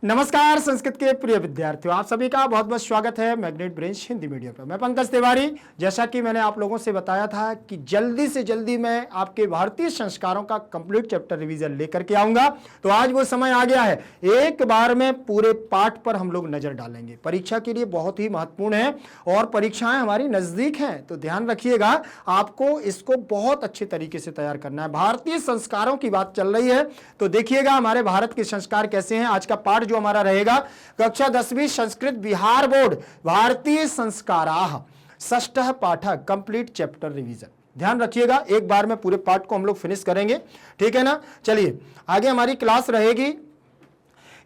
नमस्कार संस्कृत के प्रिय विद्यार्थियों, आप सभी का बहुत बहुत स्वागत है मैग्नेट ब्रेंच हिंदी मीडियम पर। मैं पंकज तिवारी। जैसा कि मैंने आप लोगों से बताया था कि जल्दी से जल्दी मैं आपके भारतीय संस्कारों का कंप्लीट चैप्टर रिवीजन लेकर के आऊंगा, तो आज वो समय आ गया है। एक बार में पूरे पाठ पर हम लोग नजर डालेंगे। परीक्षा के लिए बहुत ही महत्वपूर्ण है और परीक्षाएं हमारी नजदीक हैं, तो ध्यान रखिएगा, आपको इसको बहुत अच्छे तरीके से तैयार करना है। भारतीय संस्कारों की बात चल रही है, तो देखिएगा हमारे भारत के संस्कार कैसे हैं। आज का पाठ जो हमारा रहेगा कक्षा 10वीं संस्कृत बिहार बोर्ड भारतीय संस्काराः षष्ठः पाठः कंप्लीट चैप्टर रिवीजन। ध्यान रखिएगा, एक बार में पूरे पाठ को हम लोग फिनिश करेंगे, ठीक है ना। चलिए आगे हमारी क्लास रहेगी।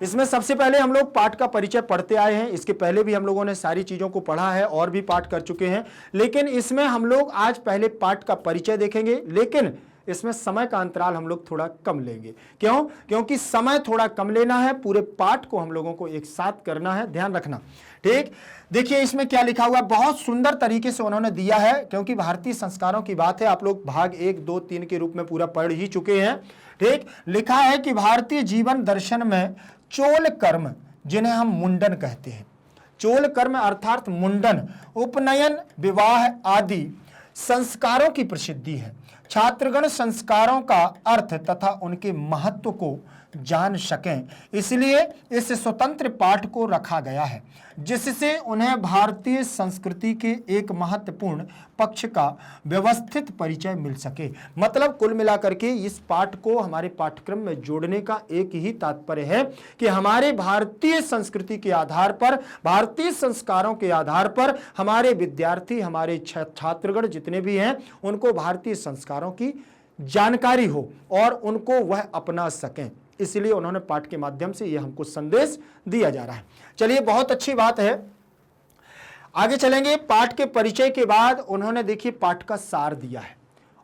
इसमें सबसे पहले हम लोग पाठ का परिचय पढ़ते आए हैं। इसके पहले भी हम लोगों ने सारी चीजों को पढ़ा है और भी पाठ कर चुके हैं, लेकिन इसमें हम लोग आज पहले पाठ का परिचय देखेंगे, लेकिन इसमें समय का अंतराल हम लोग थोड़ा कम लेंगे। क्यों? क्योंकि समय थोड़ा कम लेना है, पूरे पाठ को हम लोगों को एक साथ करना है, ध्यान रखना, ठीक। देखिए इसमें क्या लिखा हुआ, बहुत सुंदर तरीके से उन्होंने दिया है, क्योंकि भारतीय संस्कारों की बात है। आप लोग भाग 1, 2, 3 के रूप में पूरा पढ़ ही चुके हैं, ठीक। लिखा है कि भारतीय जीवन दर्शन में चोल कर्म, जिन्हें हम मुंडन कहते हैं, चोल कर्म अर्थात मुंडन, उपनयन, विवाह आदि संस्कारों की प्रसिद्धि है। छात्रगण संस्कारों का अर्थ तथा उनके महत्व को जान सकें, इसलिए इस स्वतंत्र पाठ को रखा गया है, जिससे उन्हें भारतीय संस्कृति के एक महत्वपूर्ण पक्ष का व्यवस्थित परिचय मिल सके। मतलब कुल मिलाकर के इस पाठ को हमारे पाठ्यक्रम में जोड़ने का एक ही तात्पर्य है कि हमारे भारतीय संस्कृति के आधार पर, भारतीय संस्कारों के आधार पर हमारे विद्यार्थी, हमारे छात्रगण जितने भी हैं, उनको भारतीय संस्कारों की जानकारी हो और उनको वह अपना सकें। इसलिए उन्होंने पाठ के माध्यम से यह हमको संदेश दिया जा रहा है। चलिए बहुत अच्छी बात है, आगे चलेंगे। पाठ के परिचय के बाद उन्होंने देखिए पाठ का सार दिया है,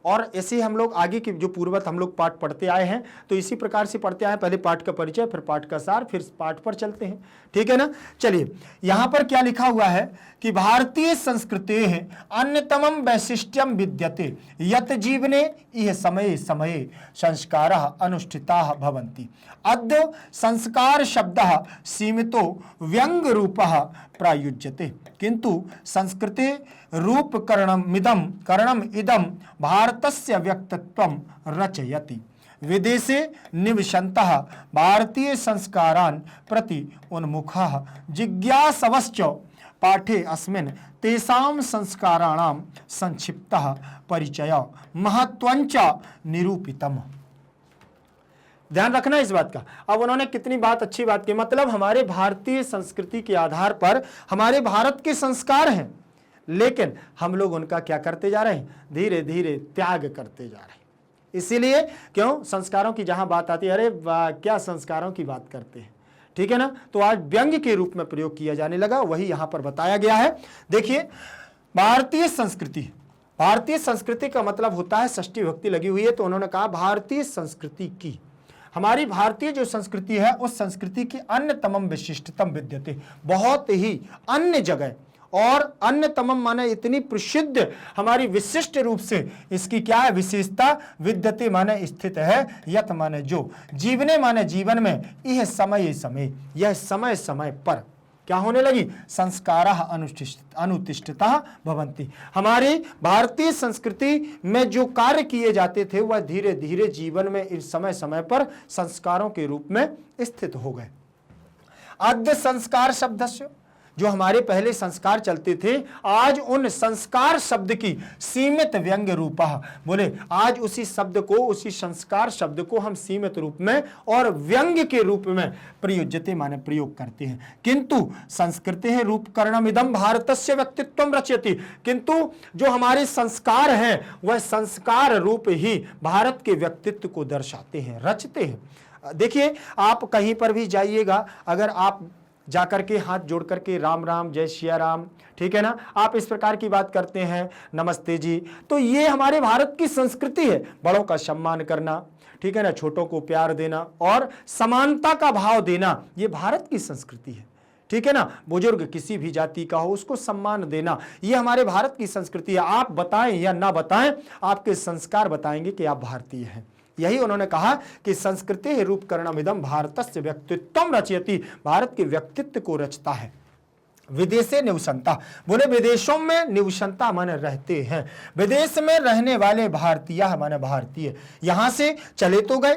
और ऐसे हम लोग आगे की जो पूर्ववत हम लोग पाठ पढ़ते आए हैं, तो इसी प्रकार से पढ़ते आए हैं, पहले पाठ का परिचय, फिर पाठ का सार, फिर पाठ पर चलते हैं, ठीक है ना। चलिए यहां पर क्या लिखा हुआ है कि भारतीय संस्कृते अन्यतमं वैशिष्ट्यं विद्यते यत् जीवने इह समये समये संस्काराः अनुष्ठिताः भवन्ति। अद्य संस्कार शब्दः सीमितो व्यंग रूपः प्रयुज्यते, किंतु संस्कृते करणम इदं भारतस्य व्यक्तित्वं रचयति। विदेशे निवसन्तः भारतीय संस्कारान् प्रति उन्मुखः जिज्ञासवश्च पाठे अस्मिन् तेषां संस्काराणां संक्षिप्तः परिचय महत्वञ्च निरूपितम्। ध्यान रखना इस बात का। अब उन्होंने कितनी बात, अच्छी बात की, मतलब हमारे भारतीय संस्कृति के आधार पर हमारे भारत के संस्कार हैं, लेकिन हम लोग उनका क्या करते जा रहे हैं, धीरे धीरे त्याग करते जा रहे हैं। इसीलिए क्यों, संस्कारों की जहां बात आती है, अरे वाह क्या संस्कारों की बात करते हैं, ठीक है ना, तो आज व्यंग्य के रूप में प्रयोग किया जाने लगा, वही यहां पर बताया गया है। देखिए भारतीय संस्कृति, भारतीय संस्कृति का मतलब होता है, षष्ठी विभक्ति लगी हुई है, तो उन्होंने कहा भारतीय संस्कृति की, हमारी भारतीय जो संस्कृति है उस संस्कृति की अन्यतमम विशिष्टतम विद्यते, बहुत ही अन्य जगह, और अन्यतमम माने इतनी प्रसिद्ध, हमारी विशिष्ट रूप से इसकी क्या है विशेषता, विद्यते माने स्थित है, यत माने जो, जीवने माने जीवन में, यह समय समय, यह समय समय पर क्या होने लगी, संस्काराः अनुतिष्ठिताः भवन्ति। हमारी भारतीय संस्कृति में जो कार्य किए जाते थे वह धीरे धीरे जीवन में इस समय समय पर संस्कारों के रूप में स्थित हो गए। अद्य संस्कार शब्दस्य, जो हमारे पहले संस्कार चलते थे, आज उन संस्कार शब्द की सीमित व्यंग्य रूपः, बोले आज उसी शब्द को, उसी संस्कार शब्द को हम सीमित रूप में और व्यंग्य के रूप में प्रयुज्यते माने प्रयोग करते हैं। किंतु संस्कृते रूपकरणम इदं भारतस्य व्यक्तित्वं रचयति, किंतु जो हमारे संस्कार हैं वह संस्कार रूप ही भारत के व्यक्तित्व को दर्शाते हैं, रचते हैं। देखिए आप कहीं पर भी जाइएगा, अगर आप जाकर के हाथ जोड़ करके राम राम, जय सिया राम, ठीक है ना, आप इस प्रकार की बात करते हैं, नमस्ते जी, तो ये हमारे भारत की संस्कृति है। बड़ों का सम्मान करना, ठीक है ना, छोटों को प्यार देना और समानता का भाव देना, ये भारत की संस्कृति है, ठीक है ना। बुजुर्ग किसी भी जाति का हो उसको सम्मान देना, ये हमारे भारत की संस्कृति है। आप बताएं या ना बताएं, आपके संस्कार बताएंगे कि आप भारतीय हैं, यही उन्होंने कहा कि संस्कृति रूपकरणमिदं भारतस्य व्यक्तित्वम रचयति, भारत के व्यक्तित्व को रचता है। विदेशे निवसंता, बोले विदेशों में निवसंता माने रहते हैं, विदेश में रहने वाले भारतीय माने भारतीय यहां से चले तो गए,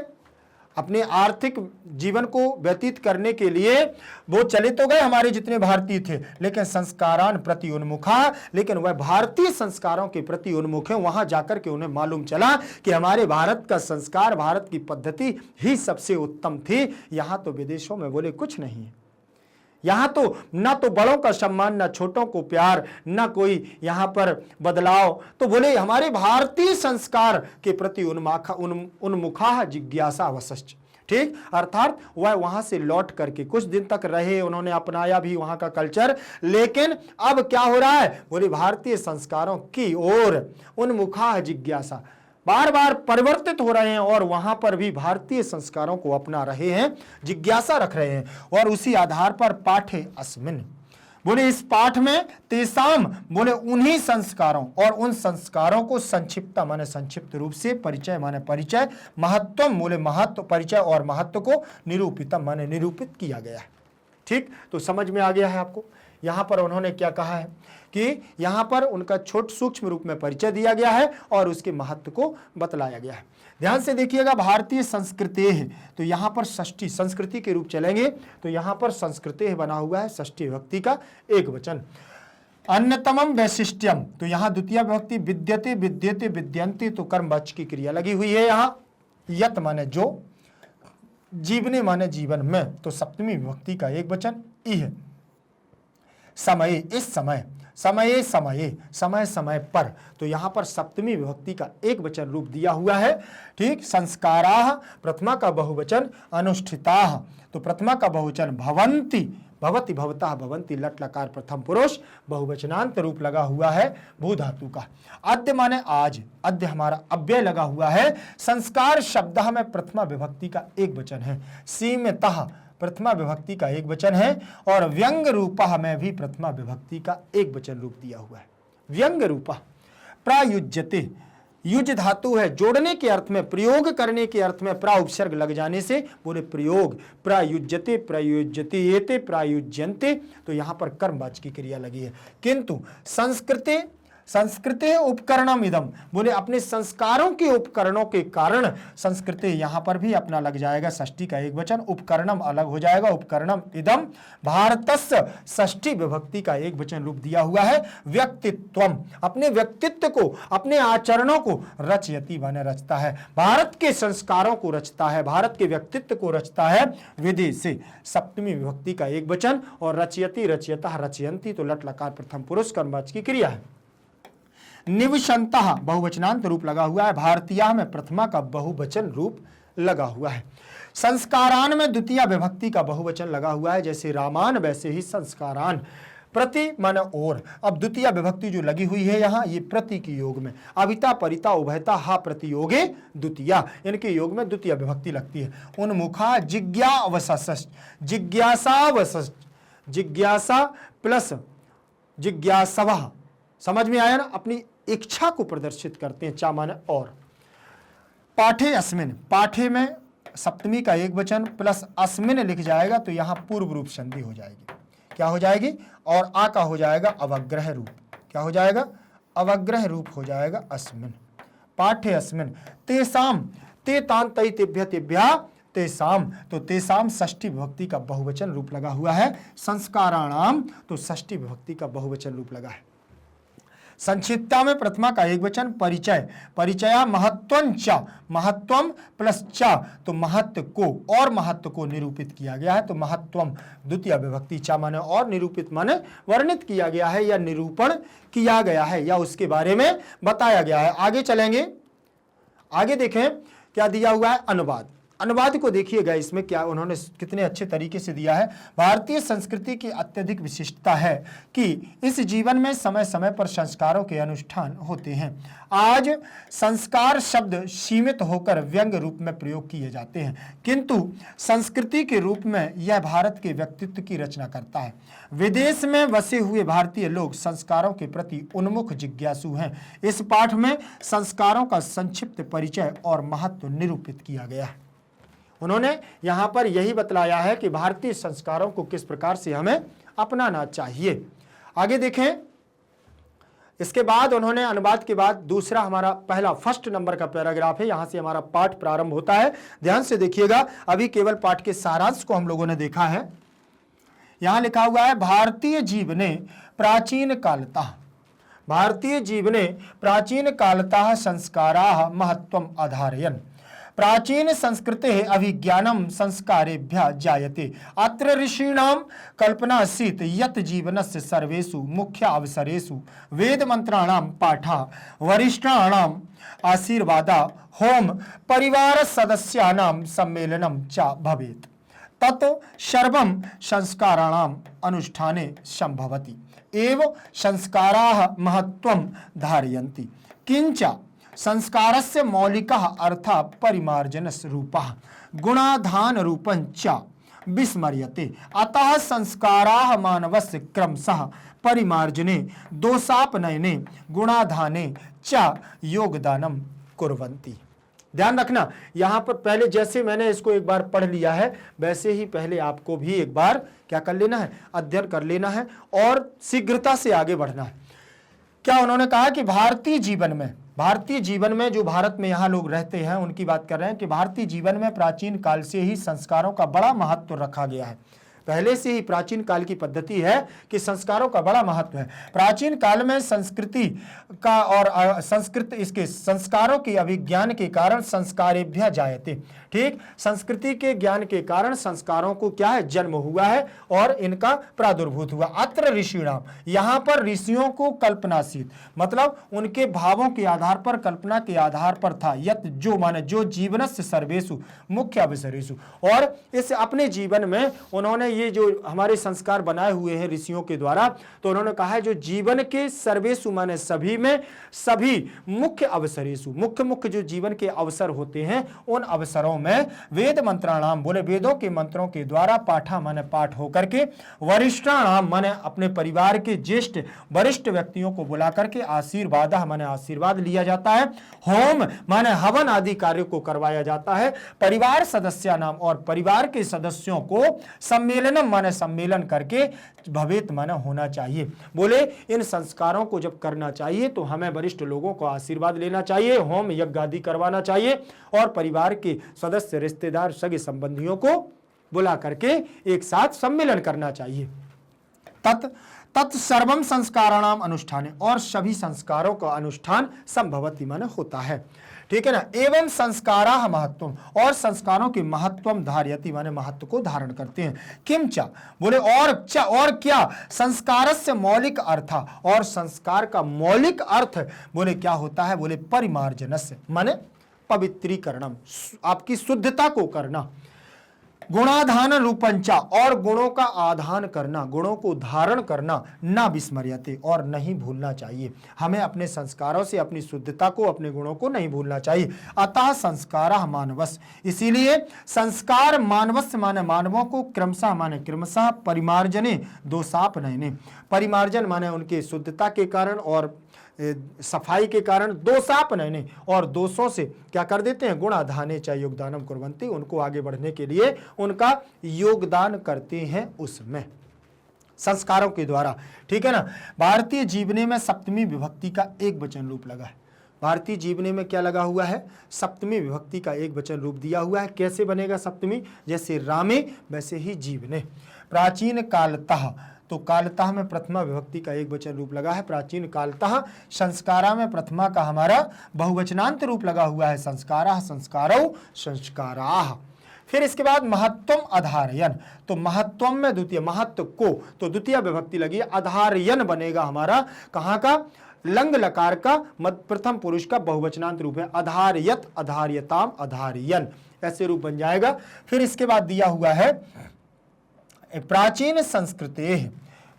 अपने आर्थिक जीवन को व्यतीत करने के लिए वो चले तो गए हमारे जितने भारतीय थे, लेकिन संस्कारान प्रति उन्मुखा, लेकिन वह भारतीय संस्कारों के प्रति उन्मुख है। वहां जाकर के उन्हें मालूम चला कि हमारे भारत का संस्कार, भारत की पद्धति ही सबसे उत्तम थी। यहां तो विदेशों में बोले कुछ नहीं है, यहां तो ना तो बड़ों का सम्मान, ना छोटों को प्यार, ना कोई यहां पर बदलाव। तो बोले हमारे भारतीय संस्कार के प्रति उन्मुखा जिज्ञासा वसश्च, ठीक, अर्थात वह वहां से लौट करके कुछ दिन तक रहे, उन्होंने अपनाया भी वहां का कल्चर, लेकिन अब क्या हो रहा है, बोले भारतीय संस्कारों की ओर उन्मुखा जिज्ञासा, बार बार परिवर्तित हो रहे हैं और वहां पर भी भारतीय संस्कारों को अपना रहे हैं, जिज्ञासा रख रहे हैं। और उसी आधार पर पाठे अस्मिन, बोले इस पाठ में तेसाम, बोले उन्हीं संस्कारों और उन संस्कारों को संक्षिप्त माने संक्षिप्त रूप से, परिचय माने परिचय, महत्व बोले महत्व, परिचय और महत्व को निरूपित माने निरूपित किया गया है। ठीक, तो समझ में आ गया है आपको। यहां पर उन्होंने क्या कहा है कि यहां पर उनका छोट सूक्ष्म रूप में परिचय दिया गया है और उसके महत्व को बतलाया गया है। ध्यान से देखिएगा, भारतीय संस्कृति है, तो यहां पर षष्ठी संस्कृति के रूप चलेंगे, तो यहां पर संस्कृति बना हुआ है षष्ठी विभक्ति का एक वचन। अन्यतमम वैशिष्ट्यम, तो यहां द्वितीय विभक्ति विद्यते, विद्यते, विद्यन्ते, तो कर्मवाच्य की क्रिया लगी हुई है। यहां यत माने जो, जीवने माने जीवन में, तो सप्तमी विभक्ति का एक वचन इह, समय इस समय, समये समये, समय समय पर, तो यहां पर सप्तमी विभक्ति का एक वचन रूप दिया हुआ है। ठीक, संस्काराः प्रथमा का बहुवचन, अनुष्ठिताः तो प्रथमा का बहुवचन भवन्ति, भवति भवतः भवन्ति, लट लकार प्रथम पुरुष, बहुवचनांत रूप लगा हुआ है भू धातु का। अद्य माने आज, अद्य हमारा अव्यय लगा हुआ है। संस्कार शब्द में प्रथमा विभक्ति का एक वचन है, सीमतः प्रथमा विभक्ति का एक वचन है, और व्यंग रूपः में भी प्रथमा विभक्ति का एक वचन रूप दिया हुआ है। व्यंग रूपः प्रायुज्यते, युज धातु है, जोड़ने के अर्थ में, प्रयोग करने के अर्थ में, प्रा उपसर्ग लग जाने से बोले प्रयोग, प्रायुज्यते, प्रयुज्यते, येते, प्रायुज्यन्ते, तो यहां पर कर्मवाच्य की क्रिया लगी है। किंतु संस्कृते, संस्कृते उपकरणम इदम, बोले अपने संस्कारों के उपकरणों के कारण संस्कृति यहां पर भी अपना लग जाएगा षष्ठी का एक वचन, उपकरणम अलग हो जाएगा, उपकरणम इदम, भारतस्य षष्ठी विभक्ति का एक वचन रूप दिया हुआ है। व्यक्तित्वम, अपने व्यक्तित्व को, अपने आचरणों को, रचयति माने रचता है, भारत के संस्कारों को रचता है, भारत के व्यक्तित्व को रचता है। विदेशे सप्तमी विभक्ति का एक वचन, और रचयति, रचयतः, रचयन्ति, तो लट लकार प्रथम पुरुष कर्मवाच्य की क्रिया है। निवसंतः बहुवचनांत रूप लगा हुआ है, भारतीय में प्रथमा का बहुवचन रूप लगा हुआ है। संस्कारान में द्वितीय विभक्ति का बहुवचन लगा हुआ है, जैसे रामान वैसे ही संस्कारान, प्रति माने और। अब द्वितीय विभक्ति जो लगी हुई है यहाँ, ये प्रति की योग में, अभिता परिता उभयता हा प्रतियोगे द्वितीय, इनके योग में द्वितीय विभक्ति लगती है। उन्मुखा जिज्ञावसश्च, जिज्ञासावसश्च, जिज्ञासा प्लस जिज्ञासवः, समझ में आया ना, अपनी इच्छा को प्रदर्शित करते हैं, चा माने और। पाठे अस्मिन, पाठे में सप्तमी का एक वचन प्लस अस्मिन लिख जाएगा, तो यहां पूर्व रूप संधि हो जाएगी, क्या हो जाएगी, और आ का हो जाएगा अवग्रह रूप, क्या हो जाएगा, अवग्रह रूप हो जाएगा अस्मिन। पाठे अस्मिन तेसाम, ते तान तई तेभ्य तेभ्या तेसाम, तो तेसाम षष्ठी विभक्ति का बहुवचन रूप लगा हुआ है। संस्काराणाम, तो षष्ठी विभक्ति का बहुवचन रूप लगा है। संक्षिप्ता में प्रथमा का एक वचन, परिचय, परिचया महत्वं च, महत्वम प्लस च, तो महत्व को और महत्व को निरूपित किया गया है, तो महत्वम द्वितीय विभक्ति, चा माने और, निरूपित माने वर्णित किया गया है या निरूपण किया गया है या उसके बारे में बताया गया है। आगे चलेंगे, आगे देखें क्या दिया हुआ है, अनुवाद। अनुवाद को देखिएगा, इसमें क्या उन्होंने कितने अच्छे तरीके से दिया है। भारतीय संस्कृति की अत्यधिक विशिष्टता है कि इस जीवन में समय समय पर संस्कारों के अनुष्ठान होते हैं। आज संस्कार शब्द सीमित होकर व्यंग रूप में प्रयोग किए जाते हैं, किंतु संस्कृति के रूप में यह भारत के व्यक्तित्व की रचना करता है। विदेश में बसे हुए भारतीय लोग संस्कारों के प्रति उन्मुख जिज्ञासु हैं। इस पाठ में संस्कारों का संक्षिप्त परिचय और महत्व निरूपित किया गया है। उन्होंने यहां पर यही बतलाया है कि भारतीय संस्कारों को किस प्रकार से हमें अपनाना चाहिए। आगे देखें, इसके बाद उन्होंने अनुवाद के बाद दूसरा हमारा पहला फर्स्ट नंबर का पैराग्राफ है, यहां से हमारा पाठ प्रारंभ होता है। ध्यान से देखिएगा, अभी केवल पाठ के सारांश को हम लोगों ने देखा है। यहां लिखा हुआ है, भारतीय जीवने प्राचीन कालतः, भारतीय जीवने प्राचीन कालतः संस्काराः महत्वम् आधारयन्, प्राचीन संस्कृते अभिज्ञानम संस्कारेभ्यः जायते। अत्र ऋषीणां कल्पना आसीत् यत् जीवनस्य सर्वेषु मुख्य अवसरेषु वेद मंत्राणां पाठः, वरिष्ठाणां आशीर्वादा, होम, परिवार सदस्यानां सम्मेलनं च भवेत्। तत् सर्वं संस्काराणाम् अनुष्ठाने संभवति एव संस्काराः महत्वं धारयन्ति। किंच संस्कारस्य मौलिकः अर्थः परिमार्जनस्य रूपः गुणाधान रूपं च विस्मर्यते। अतः संस्काराः मानवस्य क्रमशः परिमार्जने, दोषापनयने, गुणाधाने च योगदानं कुर्वन्ति। ध्यान रखना, यहां पर पहले जैसे मैंने इसको एक बार पढ़ लिया है, वैसे ही पहले आपको भी एक बार क्या कर लेना है, अध्ययन कर लेना है और शीघ्रता से आगे बढ़ना है। क्या उन्होंने कहा कि भारतीय जीवन में जो भारत में यहाँ लोग रहते हैं उनकी बात कर रहे हैं कि भारतीय जीवन में प्राचीन काल से ही संस्कारों का बड़ा महत्व रखा गया है। पहले से ही प्राचीन काल की पद्धति है कि संस्कारों का बड़ा महत्व है। प्राचीन काल में संस्कृति का और संस्कृत इसके संस्कारों के अभिज्ञान के कारण संस्कारेभ्यः जायते। ठीक, संस्कृति के ज्ञान के कारण संस्कारों को क्या है, जन्म हुआ है और इनका प्रादुर्भूत हुआ। अत्र ऋषिणाम, यहाँ पर ऋषियों को कल्पनाशीत मतलब उनके भावों के आधार पर, कल्पना के आधार पर था। यत जो माने जो जीवनस्य सर्वेषु मुख्य अवसरेषु, और इस अपने जीवन में उन्होंने ये जो हमारे संस्कार बनाए हुए हैं ऋषियों के द्वारा, तो उन्होंने कहा है जो जीवन के सर्वेषु माने सभी में, सभी मुख्य अवसरेषु, मुख्य जो जीवन के अवसर होते हैं उन अवसरों में वेद मंत्राणाम बोले वेदों के मंत्रों के द्वारा, पाठा माने पाठ होकर के, वरिष्ठाणाम माने अपने परिवार के ज्येष्ठ वरिष्ठ व्यक्तियों को बुला करके, आशीर्वाद माने आशीर्वाद लिया जाता है, होम माने हवन आदि कार्यों को करवाया जाता है, परिवार सदस्य नाम और परिवार के सदस्यों को सम्मेलनम माने सम्मेलन करके, भवेत माने होना चाहिए। बोले इन संस्कारों को जब करना चाहिए तो हमें वरिष्ठ लोगों को आशीर्वाद लेना चाहिए, होम यज्ञ आदि करवाना चाहिए और परिवार के सदस्य रिश्तेदार सगे संबंधियों को बुला करके एक साथ सम्मेलन करना चाहिए। तत्सर्वम संस्काराणाम अनुष्ठाने, और सभी संस्कारों का अनुष्ठान संभवति माने होता है। ठीक है ना। एवं संस्काराः महत्वम, और संस्कारों के महत्वम धारयति माने महत्व को धारण करते हैं। किंच बोले और क्या, संस्कारस्य मौलिक अर्थ, और संस्कार का मौलिक अर्थ बोले क्या होता है, बोले परिमार्जनस्य माने पवित्रीकरणम, आपकी शुद्धता को करना, गुणाधान रूपंचा, और गुणों का आधान करना, गुणों को धारण करना, ना विस्मर्यते, और नहीं भूलना चाहिए। हमें अपने संस्कारों से अपनी शुद्धता को, अपने गुणों को नहीं भूलना चाहिए। अतः संस्कारः मानवस्य, इसीलिए संस्कार मानवस्य माने मानवों को, क्रमशः माने क्रमशः, परिमार्जने दोषापनयने, परिमार्जन माने उनके शुद्धता के कारण और सफाई के कारण, दोषापनयने, और दोषों से क्या कर देते हैं, गुणाधाने च योगदानम कुर्वन्ति, उनको आगे बढ़ने के लिए उनका योगदान करते हैं उसमें संस्कारों के द्वारा। ठीक है ना। भारतीय जीवनी में सप्तमी विभक्ति का एक वचन रूप लगा है। भारतीय जीवनी में क्या लगा हुआ है, सप्तमी विभक्ति का एक वचन रूप दिया हुआ है। कैसे बनेगा सप्तमी, जैसे रामे वैसे ही जीवने। प्राचीन कालतः, तो कालतः में प्रथमा विभक्ति का एक वचन रूप लगा है। प्राचीन कालतः, संस्कारा में प्रथमा का हमारा बहुवचनांत रूप लगा हुआ है, संस्काराः संस्कारौ संस्काराः। फिर इसके बाद महत्वम अधारयन, तो महत्वम में द्वितीय, महत्व को तो द्वितीय विभक्ति लगी है, अधारयन बनेगा हमारा कहाँ का, लंग लकार का प्रथम पुरुष का बहुवचनांत रूप है। अधार्यत, अधार्यताम, अधार्यन, ऐसे रूप बन जाएगा। फिर इसके बाद दिया हुआ है प्राचीन संस्कृते,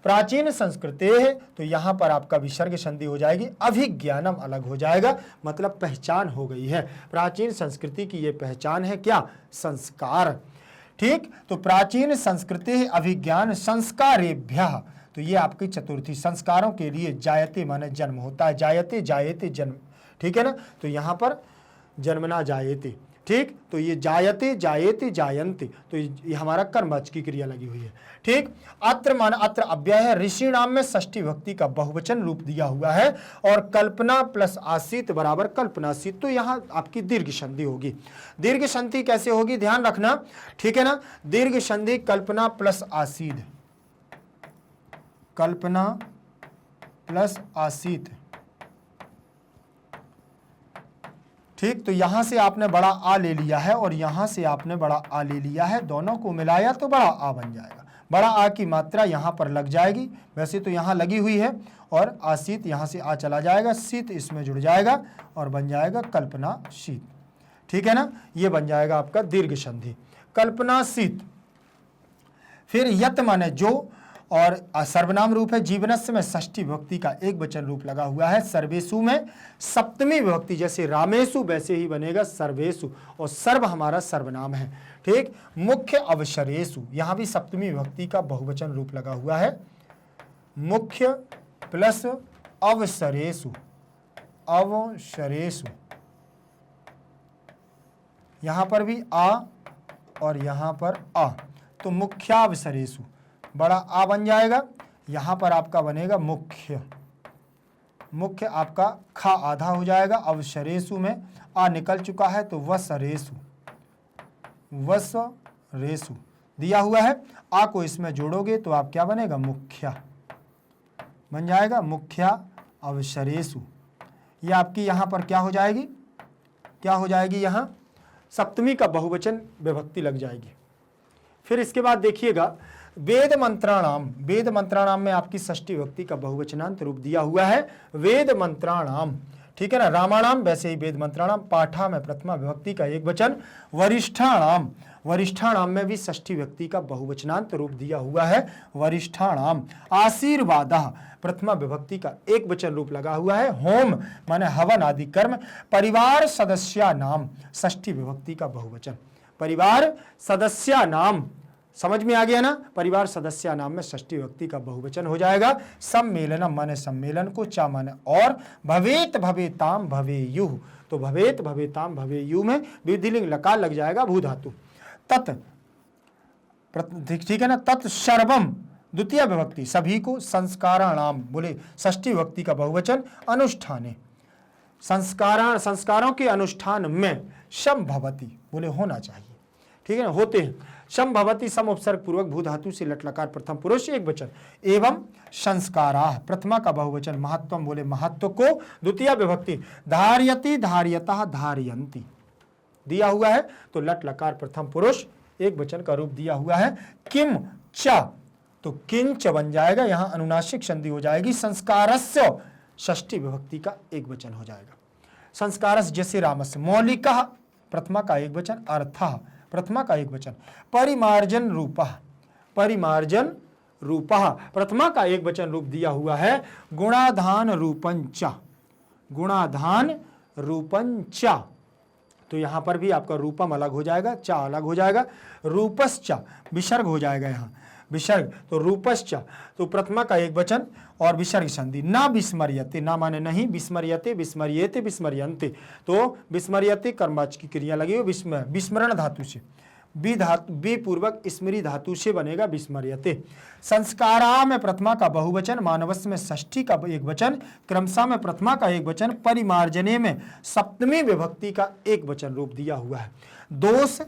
प्राचीन संस्कृते है, तो यहां पर आपका विसर्ग संधि हो जाएगी। अभिज्ञानम अलग हो जाएगा, मतलब पहचान हो गई है। प्राचीन संस्कृति की ये पहचान है क्या? संस्कार। ठीक, तो प्राचीन संस्कृति अभिज्ञान संस्कारेभ्यः, तो ये आपकी चतुर्थी, संस्कारों के लिए जायते माने जन्म होता है, जायते जायते जन्म, ठीक है ना, तो यहां पर जन्मना जायते, ठीक, तो ये जायते जायते जायन्ते, तो ये हमारा कर्मवाचक की क्रिया लगी हुई है। ठीक, अत्र मान अत्र अव्यय है, ऋषि नाम में षष्ठी भक्ति का बहुवचन रूप दिया हुआ है, और कल्पना प्लस आसीत बराबर कल्पनासीत, तो यहां आपकी दीर्घ संधि होगी। दीर्घ संधि कैसे होगी ध्यान रखना, ठीक है ना, दीर्घ संधि कल्पना प्लस आसीत, कल्पना प्लस आसीत, ठीक, तो यहां से आपने बड़ा आ ले लिया है और यहां से आपने बड़ा आ ले लिया है, दोनों को मिलाया तो बड़ा आ बन जाएगा। बड़ा आ की मात्रा यहां पर लग जाएगी, वैसे तो यहां लगी हुई है, और आसीत यहां से आ चला जाएगा, शीत इसमें जुड़ जाएगा और बन जाएगा कल्पना शीत, ठीक है ना, ये बन जाएगा आपका दीर्घ संधि कल्पना शीत। फिर यत माने जो, और सर्वनाम रूप है, जीवनस्य में षष्ठी विभक्ति का एक वचन रूप लगा हुआ है, सर्वेषु में सप्तमी विभक्ति, जैसे रामेषु वैसे ही बनेगा सर्वेषु, और सर्व हमारा सर्वनाम है। ठीक, मुख्य अवसरेषु, यहां भी सप्तमी विभक्ति का बहुवचन रूप लगा हुआ है, मुख्य प्लस अवसरेषु, अवसरेषु, यहां पर भी आ और यहां पर आ, तो मुख्यावसरेषु, बड़ा आ बन जाएगा, यहां पर आपका बनेगा मुख्य, मुख्य आपका खा आधा हो जाएगा, अवसरेषु में आ निकल चुका है तो वसरेषु, वसरेषु दिया हुआ है, आ को इसमें जोड़ोगे तो आप क्या बनेगा? मुख्या बन जाएगा, मुख्या अवसरेषु। ये आपकी यहां पर क्या हो जाएगी? क्या हो जाएगी? यहां सप्तमी का बहुवचन विभक्ति लग जाएगी। फिर इसके बाद देखिएगा वेद मंत्राणाम, वेद मंत्राणाम में आपकी षष्ठी विभक्ति का बहुवचनांत रूप दिया हुआ है, वेद मंत्राणाम, ठीक है ना, रामाणाम वैसे ही वेद मंत्राणाम, पाठा में प्रथमा विभक्ति का एक वचन, वरिष्ठाणाम, वरिष्ठाणाम में भी षष्ठी विभक्ति का बहुवचनांत रूप दिया हुआ है, वरिष्ठाणाम, आशीर्वादः प्रथमा विभक्ति का एक वचन रूप लगा हुआ है, होम माने हवन आदि कर्म, परिवार सदस्या नाम षष्ठी विभक्ति का बहुवचन, परिवार सदस्या नाम, समझ में आ गया ना, परिवार सदस्य नाम में षष्ठी विभक्ति का बहुवचन हो जाएगा, सम्मेलनम माने सम्मेलन को, चा माने और, भवेत भवेताम भवेयुः, तो भवेत भवेताम भवेयुः में विधिलिंग लकार लग जाएगा भू धातु, तत्, ठीक है ना, तत् सर्वम द्वितीय विभक्ति सभी को, संस्काराणाम बोले षष्ठी विभक्ति का बहुवचन, अनुष्ठाने संस्कारों के अनुष्ठान में, संभवति बोले होना चाहिए, ठीक है ना, होते हैं, संभवति सम उपसर्ग पूर्वक भू धातु से लट लकार प्रथम पुरुष एक वचन, एवं संस्काराः प्रथमा का बहुवचन, महत्वम बोले महत्व को, द्वितीय विभक्ति धार्यति धार्यतः धार्यन्ति दिया हुआ है, तो लट लकार प्रथम पुरुष एक वचन का रूप दिया हुआ है, किम च तो किंच बन जाएगा, यहां अनुनासिक संधि हो जाएगी, संस्कारस्य षष्ठी विभक्ति का एक वचन हो जाएगा, संस्कारस्य जैसे रामस्य, मौलिकः प्रथमा का एक वचन, अर्थः प्रथमा का एक वचन, परिमार्जन रूपः, परिमार्जन रूपः प्रथमा का एक वचन रूप दिया हुआ है, गुणाधान रूपंच, गुणाधान रूपंच, तो यहां पर भी आपका रूपम अलग हो जाएगा, चा अलग हो जाएगा, रूपश्च विसर्ग हो जाएगा, यहां विसर्ग, तो रूपश्च तो प्रथमा का एक वचन और विसर्ग संधि, ना विस्मर्यते, ना माने नहीं, विस्मर्यते विस्मर्येते विस्मर्यन्ते, तो विस्मर्यते कर्मवाचक की क्रिया लगी हो, विस्मरण धातु से, बी धातु बी पूर्वक स्मृति धातु से बनेगा विस्मर्यते, संस्कारा में प्रथमा का बहुवचन, मानवस्य में षष्ठी का एक वचन, क्रमशः में प्रथमा का एक वचन, परिमार्जने में सप्तमी विभक्ति का एक वचन रूप दिया हुआ है, दोष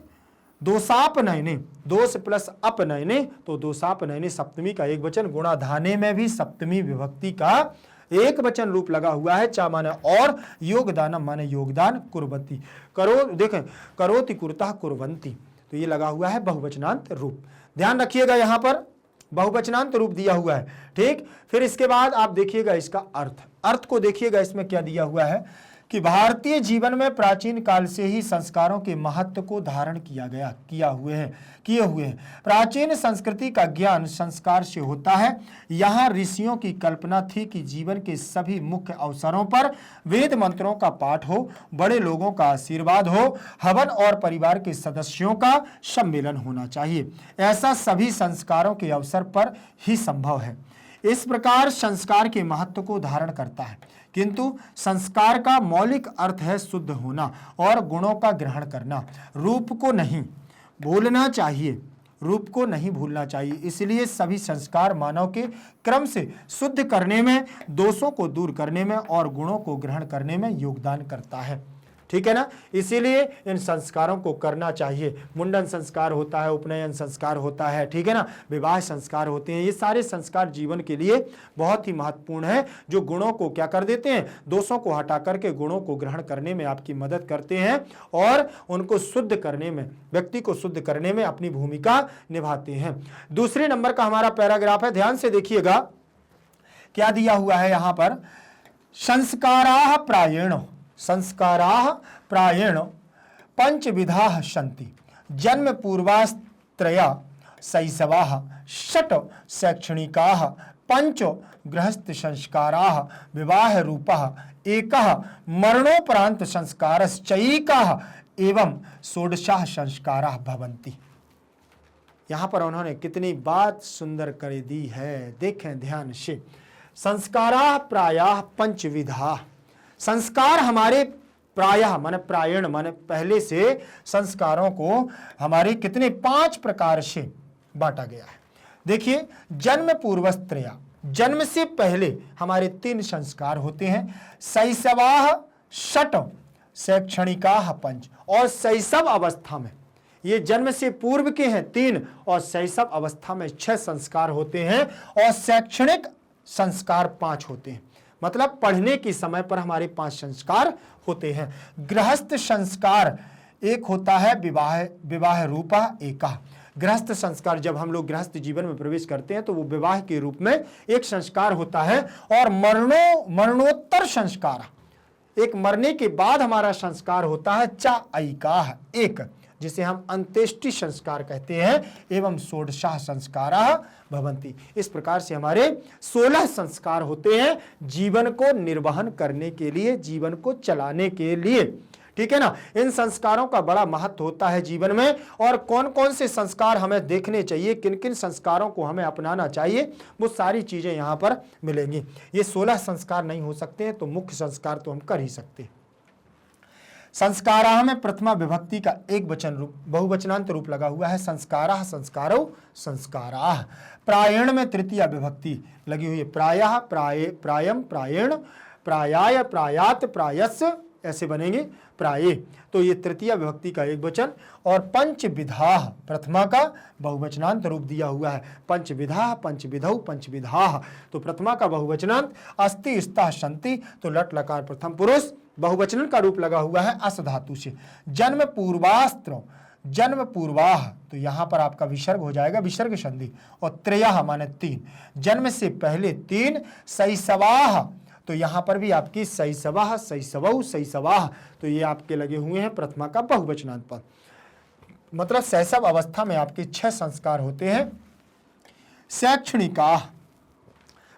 दोषापनयने, दोष प्लस अपनयने, तो दोषापनयने सप्तमी का एक वचन, गुणाधाने में भी सप्तमी विभक्ति का एक वचन रूप लगा हुआ है, चा माने और, योगदानम माने योगदान, कुर्वती करो, देखें करोति कुर्तः कुर्वन्ति, तो ये लगा हुआ है बहुवचनांत रूप। ध्यान रखिएगा यहां पर बहुवचनांत रूप दिया हुआ है। ठीक, फिर इसके बाद आप देखिएगा इसका अर्थ को देखिएगा, इसमें क्या दिया हुआ है कि भारतीय जीवन में प्राचीन काल से ही संस्कारों के महत्व को धारण किए हुए हैं। प्राचीन संस्कृति का ज्ञान संस्कार से होता है। यहाँ ऋषियों की कल्पना थी कि जीवन के सभी मुख्य अवसरों पर वेद मंत्रों का पाठ हो, बड़े लोगों का आशीर्वाद हो, हवन और परिवार के सदस्यों का सम्मेलन होना चाहिए। ऐसा सभी संस्कारों के अवसर पर ही संभव है। इस प्रकार संस्कार के महत्व को धारण करता है, किंतु संस्कार का मौलिक अर्थ है शुद्ध होना और गुणों का ग्रहण करना। रूप को नहीं भूलना चाहिए। इसलिए सभी संस्कार मानव के क्रम से शुद्ध करने में, दोषों को दूर करने में और गुणों को ग्रहण करने में योगदान करता है। ठीक है ना, इसीलिए इन संस्कारों को करना चाहिए। मुंडन संस्कार होता है, उपनयन संस्कार होता है, ठीक है ना, विवाह संस्कार होते हैं। ये सारे संस्कार जीवन के लिए बहुत ही महत्वपूर्ण है, जो गुणों को क्या कर देते हैं, दोषों को हटा करके गुणों को ग्रहण करने में आपकी मदद करते हैं और उनको शुद्ध करने में, व्यक्ति को शुद्ध करने में अपनी भूमिका निभाते हैं। दूसरे नंबर का हमारा पैराग्राफ है, ध्यान से देखिएगा क्या दिया हुआ है यहां पर। संस्काराः प्रायेण पंचविधाः सन्ति। जन्म पूर्वास्त्रया शैशवाः, षट् शैक्षणिकाः, पंच गृहस्थ संस्काराः, विवाह रूपः एकः, मरणोपरांत संस्कारश्चैकः एवं षोडशः संस्काराः भवन्ति। यहां पर उन्होंने कितनी बात सुंदर कर दी है, देखें ध्यान से। संस्काराः प्रायः पंचविधाः, संस्कार हमारे प्रायः माने प्रायण माने पहले से संस्कारों को हमारे कितने 5 प्रकार से बांटा गया है। देखिए, जन्म पूर्वस्त्रया, जन्म से पहले हमारे 3 संस्कार होते हैं। शैशवाः षट्, शैक्षणिकाः पंच। और शैशव अवस्था में, ये जन्म से पूर्व के हैं 3 और शैशव अवस्था में 6 संस्कार होते हैं और शैक्षणिक संस्कार 5 होते हैं। मतलब पढ़ने के समय पर हमारे 5 संस्कार होते हैं। गृहस्थ संस्कार एक होता है, विवाह रूपा एकः। गृहस्थ संस्कार, जब हम लोग गृहस्थ जीवन में प्रवेश करते हैं तो वो विवाह के रूप में एक संस्कार होता है। और मरणोत्तर संस्कार, एक मरने के बाद हमारा संस्कार होता है चाइकाः, एक, जिसे हम अंत्येष्टि संस्कार कहते हैं। एवं षोडशः संस्काराः भवन्ति। इस प्रकार से हमारे 16 संस्कार होते हैं जीवन को निर्वहन करने के लिए, जीवन को चलाने के लिए। ठीक है ना, इन संस्कारों का बड़ा महत्व होता है जीवन में। और कौन कौन से संस्कार हमें देखने चाहिए, किन किन संस्कारों को हमें अपनाना चाहिए, वो सारी चीजें यहां पर मिलेंगी। ये 16 संस्कार नहीं हो सकते हैं तो मुख्य संस्कार तो हम कर ही सकते हैं। संस्काराः में प्रथमा विभक्ति का एक वचन रूप, बहुवचनांत रूप लगा हुआ है। संस्काराः, संस्कारो, संस्काराः। प्रायण में तृतीया विभक्ति लगी हुई है। प्रायः, प्रायम, प्रायण, प्रायाय, प्रायात, प्रायस्य, ऐसे बनेंगे प्राये। तो ये तृतीया विभक्ति का एक वचन। और पंचविधाः, प्रथमा का बहुवचनांत रूप दिया हुआ है। पंचविधाः, पंचविधौ, पंचविधाः। तो प्रथमा का बहुवचनांत अस्ति, स्तः, सन्ति। तो लट लकार प्रथम पुरुष, बहुवचन का रूप लगा हुआ है अस धातु से। जन्म पूर्वास्त्र, जन्म पूर्वाह, तो यहां पर आपका विसर्ग हो जाएगा, विसर्ग संधि। और त्रयः माने 3, जन्म से पहले 3। शैशवाः, तो यहां पर भी आपकी शैशवाः, शैशवौ, शैशवाः, तो ये आपके लगे हुए हैं प्रथमा का बहुवचनांत पद। मतलब शैशव अवस्था में आपके 6 संस्कार होते हैं। शैक्षणिकाः,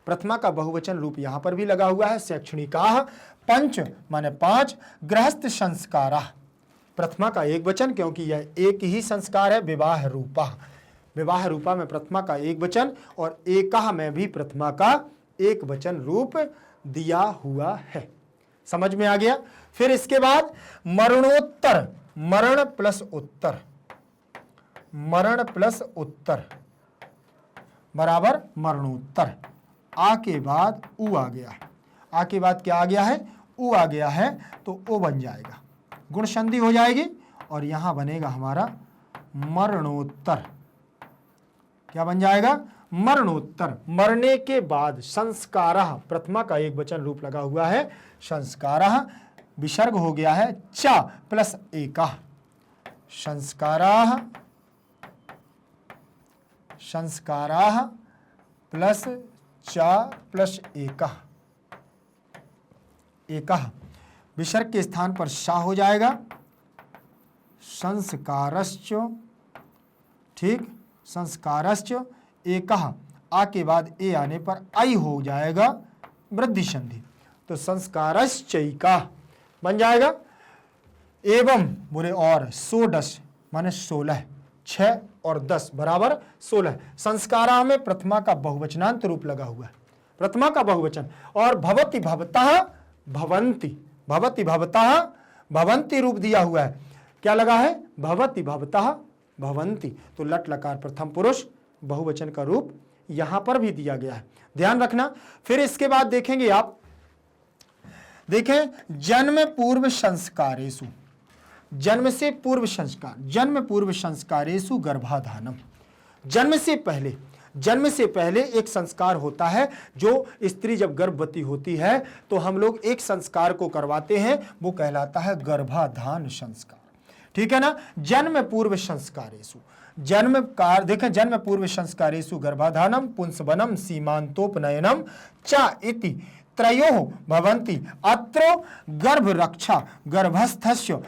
प्रथमा का बहुवचन रूप यहां पर भी लगा हुआ है, शैक्षणिकाः। पंच माने 5। गृहस्थ संस्काराः, प्रथमा का एक वचन, क्योंकि यह एक ही संस्कार है। विवाह रूपा, विवाह रूपा में प्रथमा का एक वचन और एकः में भी प्रथमा का एक वचन रूप दिया हुआ है। समझ में आ गया। फिर इसके बाद मरणोत्तर, मरण प्लस उत्तर, मरण प्लस उत्तर बराबर मरणोत्तर। आ के बाद उ आ गया है, आ के बाद क्या आ गया है, उ आ गया है, तो ओ बन जाएगा, गुण संधि हो जाएगी और यहां बनेगा हमारा मरणोत्तर। क्या बन जाएगा, मरणोत्तर। मरने के बाद संस्कारः, प्रथमा का एक वचन रूप लगा हुआ है संस्कारः, विसर्ग हो गया है च प्लस एकः। संस्काराः, संस्काराः प्लस चा प्लस एकः, एकः विसर्ग के स्थान पर शा हो जाएगा, संस्कारश्च, ठीक, संस्कारश्च एकः, आ के बाद ए आने पर आई हो जाएगा वृद्धि संधि, तो संस्कारश्चैकः बन जाएगा। एवं बोले और 16 माने 16, 6 और 10 बराबर 16। संस्कारा में प्रथमा का बहुवचनांत रूप लगा हुआ है, प्रथमा का बहुवचन, और भवति भवतः भवन्ति, भवति भवतः भवन्ति रूप दिया हुआ है। क्या लगा है? भवति भवतः भवन्ति, तो लट लकार प्रथम पुरुष बहुवचन का रूप यहां पर भी दिया गया है, ध्यान रखना। फिर इसके बाद देखेंगे आप, देखें जन्म पूर्व संस्कारेषु, जन्म से पूर्व संस्कार, जन्म पूर्व संस्कारेषु गर्भाधानम, जन्म से पहले एक संस्कार होता है। जो स्त्री जब गर्भवती होती है तो हम लोग एक संस्कार को करवाते हैं, वो कहलाता है गर्भाधान संस्कार, ठीक है ना। जन्म पूर्व संस्कारेषु, जन्म कार देखें, जन्म पूर्व संस्कारेषु गर्भाधानम पुंसवनम सीमांतोपनयनम च इति त्रयोः भवन्ति। अत्र गर्भ रक्षा गर्भस्थस्य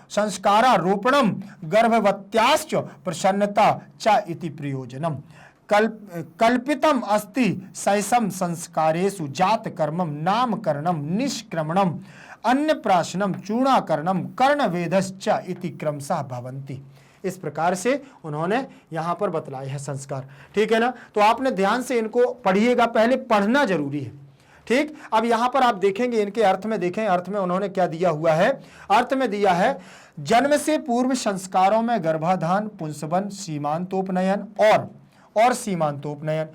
संस्कारारोपणम गर्भवत्याश्च प्रसन्नता च इति प्रयोजनम। कल्पितम अस्ति शैशव संस्कारेषु जात कर्मम नामकरणम निष्क्रमणम अन्नप्राशनम चूर्णाकरणम कर्णवेदश्च इति क्रमशः भवन्ति। इस प्रकार से उन्होंने यहां पर बतलाए हैं संस्कार, ठीक है ना। तो आपने ध्यान से इनको पढ़िएगा, पहले पढ़ना जरूरी है, ठीक। अब यहां पर आप देखेंगे इनके अर्थ में, देखें अर्थ में उन्होंने क्या दिया हुआ है। अर्थ में दिया है जन्म से पूर्व संस्कारों में गर्भाधान, पुंसवन, सीमांतोपनयन और सीमांतोपनयन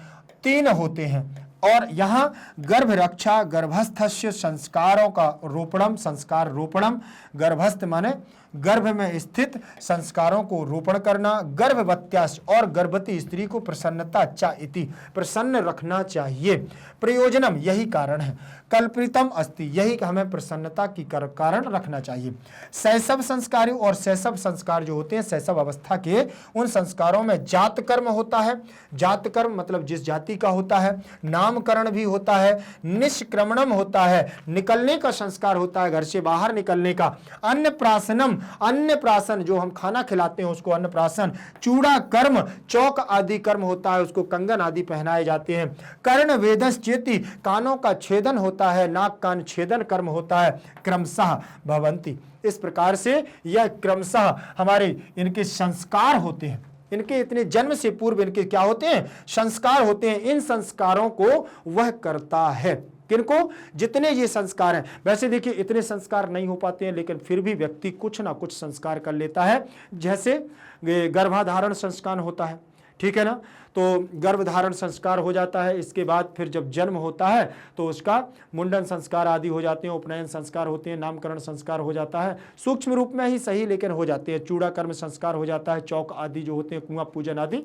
3 होते हैं। और यहाँ गर्भ रक्षा गर्भस्थस्य संस्कारों का रोपणम, संस्कार रोपणम, गर्भस्थ माने गर्भ में स्थित संस्कारों को रोपण करना, गर्भवत्यास और गर्भवती स्त्री को प्रसन्नता चा इति प्रसन्न रखना चाहिए। प्रयोजनम यही कारण है, कल्पितम अस्ति यही हमें प्रसन्नता की कारण रखना चाहिए। शैशव संस्कार और शैशव संस्कार जो होते हैं शैशव अवस्था के, उन संस्कारों में जात कर्म होता है, जात कर्म मतलब जिस जाति का होता है, नामकरण भी होता है, निष्क्रमणम होता है निकलने का संस्कार होता है, घर से बाहर निकलने का, अन्नप्राशनम अन्नप्राशन जो हम खाना खिलाते हैं उसको अन्नप्राशन, चूड़ा कर्म चौक आदि कर्म होता है, उसको कंगन आदि पहनाए जाते हैं, कर्ण वेदस चेति कानों का छेदन होता है, नाक कान छेदन कर्म होता है, क्रमशः भवन्ति। इस प्रकार से यह क्रमशः हमारे इनके संस्कार होते हैं, इनके इतने जन्म से पूर्व इनके क्या होते हैं, संस्कार होते हैं। इन संस्कारों को वह करता है, किनको, जितने ये संस्कार हैं। वैसे देखिए इतने संस्कार नहीं हो पाते हैं, लेकिन फिर भी व्यक्ति कुछ ना कुछ संस्कार कर लेता है। जैसे गर्भाधारण संस्कार होता है, ठीक है ना, तो गर्भधारण संस्कार हो जाता है। इसके बाद फिर जब जन्म होता है तो उसका मुंडन संस्कार आदि हो जाते हैं, उपनयन संस्कार होते हैं, नामकरण संस्कार हो जाता है, सूक्ष्म रूप में ही सही लेकिन हो जाते हैं। चूड़ा कर्म संस्कार हो जाता है, चौक आदि जो होते हैं, कुआं पूजन आदि,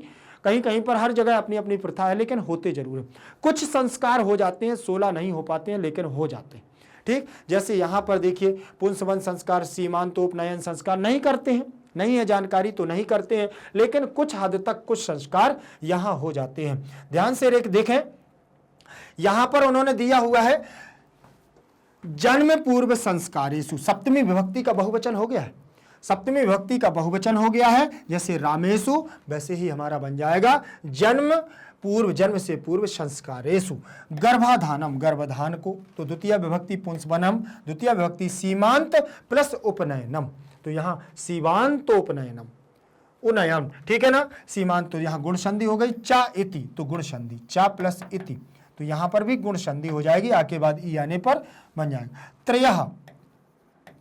कहीं कहीं पर हर जगह अपनी अपनी प्रथा है, लेकिन होते जरूर है। कुछ संस्कार हो जाते हैं, 16 नहीं हो पाते हैं लेकिन हो जाते हैं, ठीक। जैसे यहाँ पर देखिए पुंसवन संस्कार, सीमांतोपनयन संस्कार नहीं करते हैं, नहीं है जानकारी तो नहीं करते हैं, लेकिन कुछ हद तक कुछ संस्कार यहां हो जाते हैं। ध्यान से देखें, यहां पर उन्होंने दिया हुआ है जन्म पूर्व संस्कारेषु, सप्तमी विभक्ति का बहुवचन हो गया है, सप्तमी विभक्ति का बहुवचन हो गया है। जैसे रामेषु वैसे ही हमारा बन जाएगा जन्म पूर्व, जन्म से पूर्व संस्कारेषु। गर्भाधानम गर्भधान को, तो द्वितीय विभक्ति पुंसवनम, द्वितीय विभक्ति सीमांत प्लस उपनयनम, तो यहां सीमांतोपनयनम उनयन, ठीक है ना। सीमांत तो यहां गुण संधि हो गई, चा इति तो गुण संधि, चा प्लस इति तो यहां पर भी गुण संधि हो जाएगी, आके बाद ई आने पर बन जाएगा। त्रयः,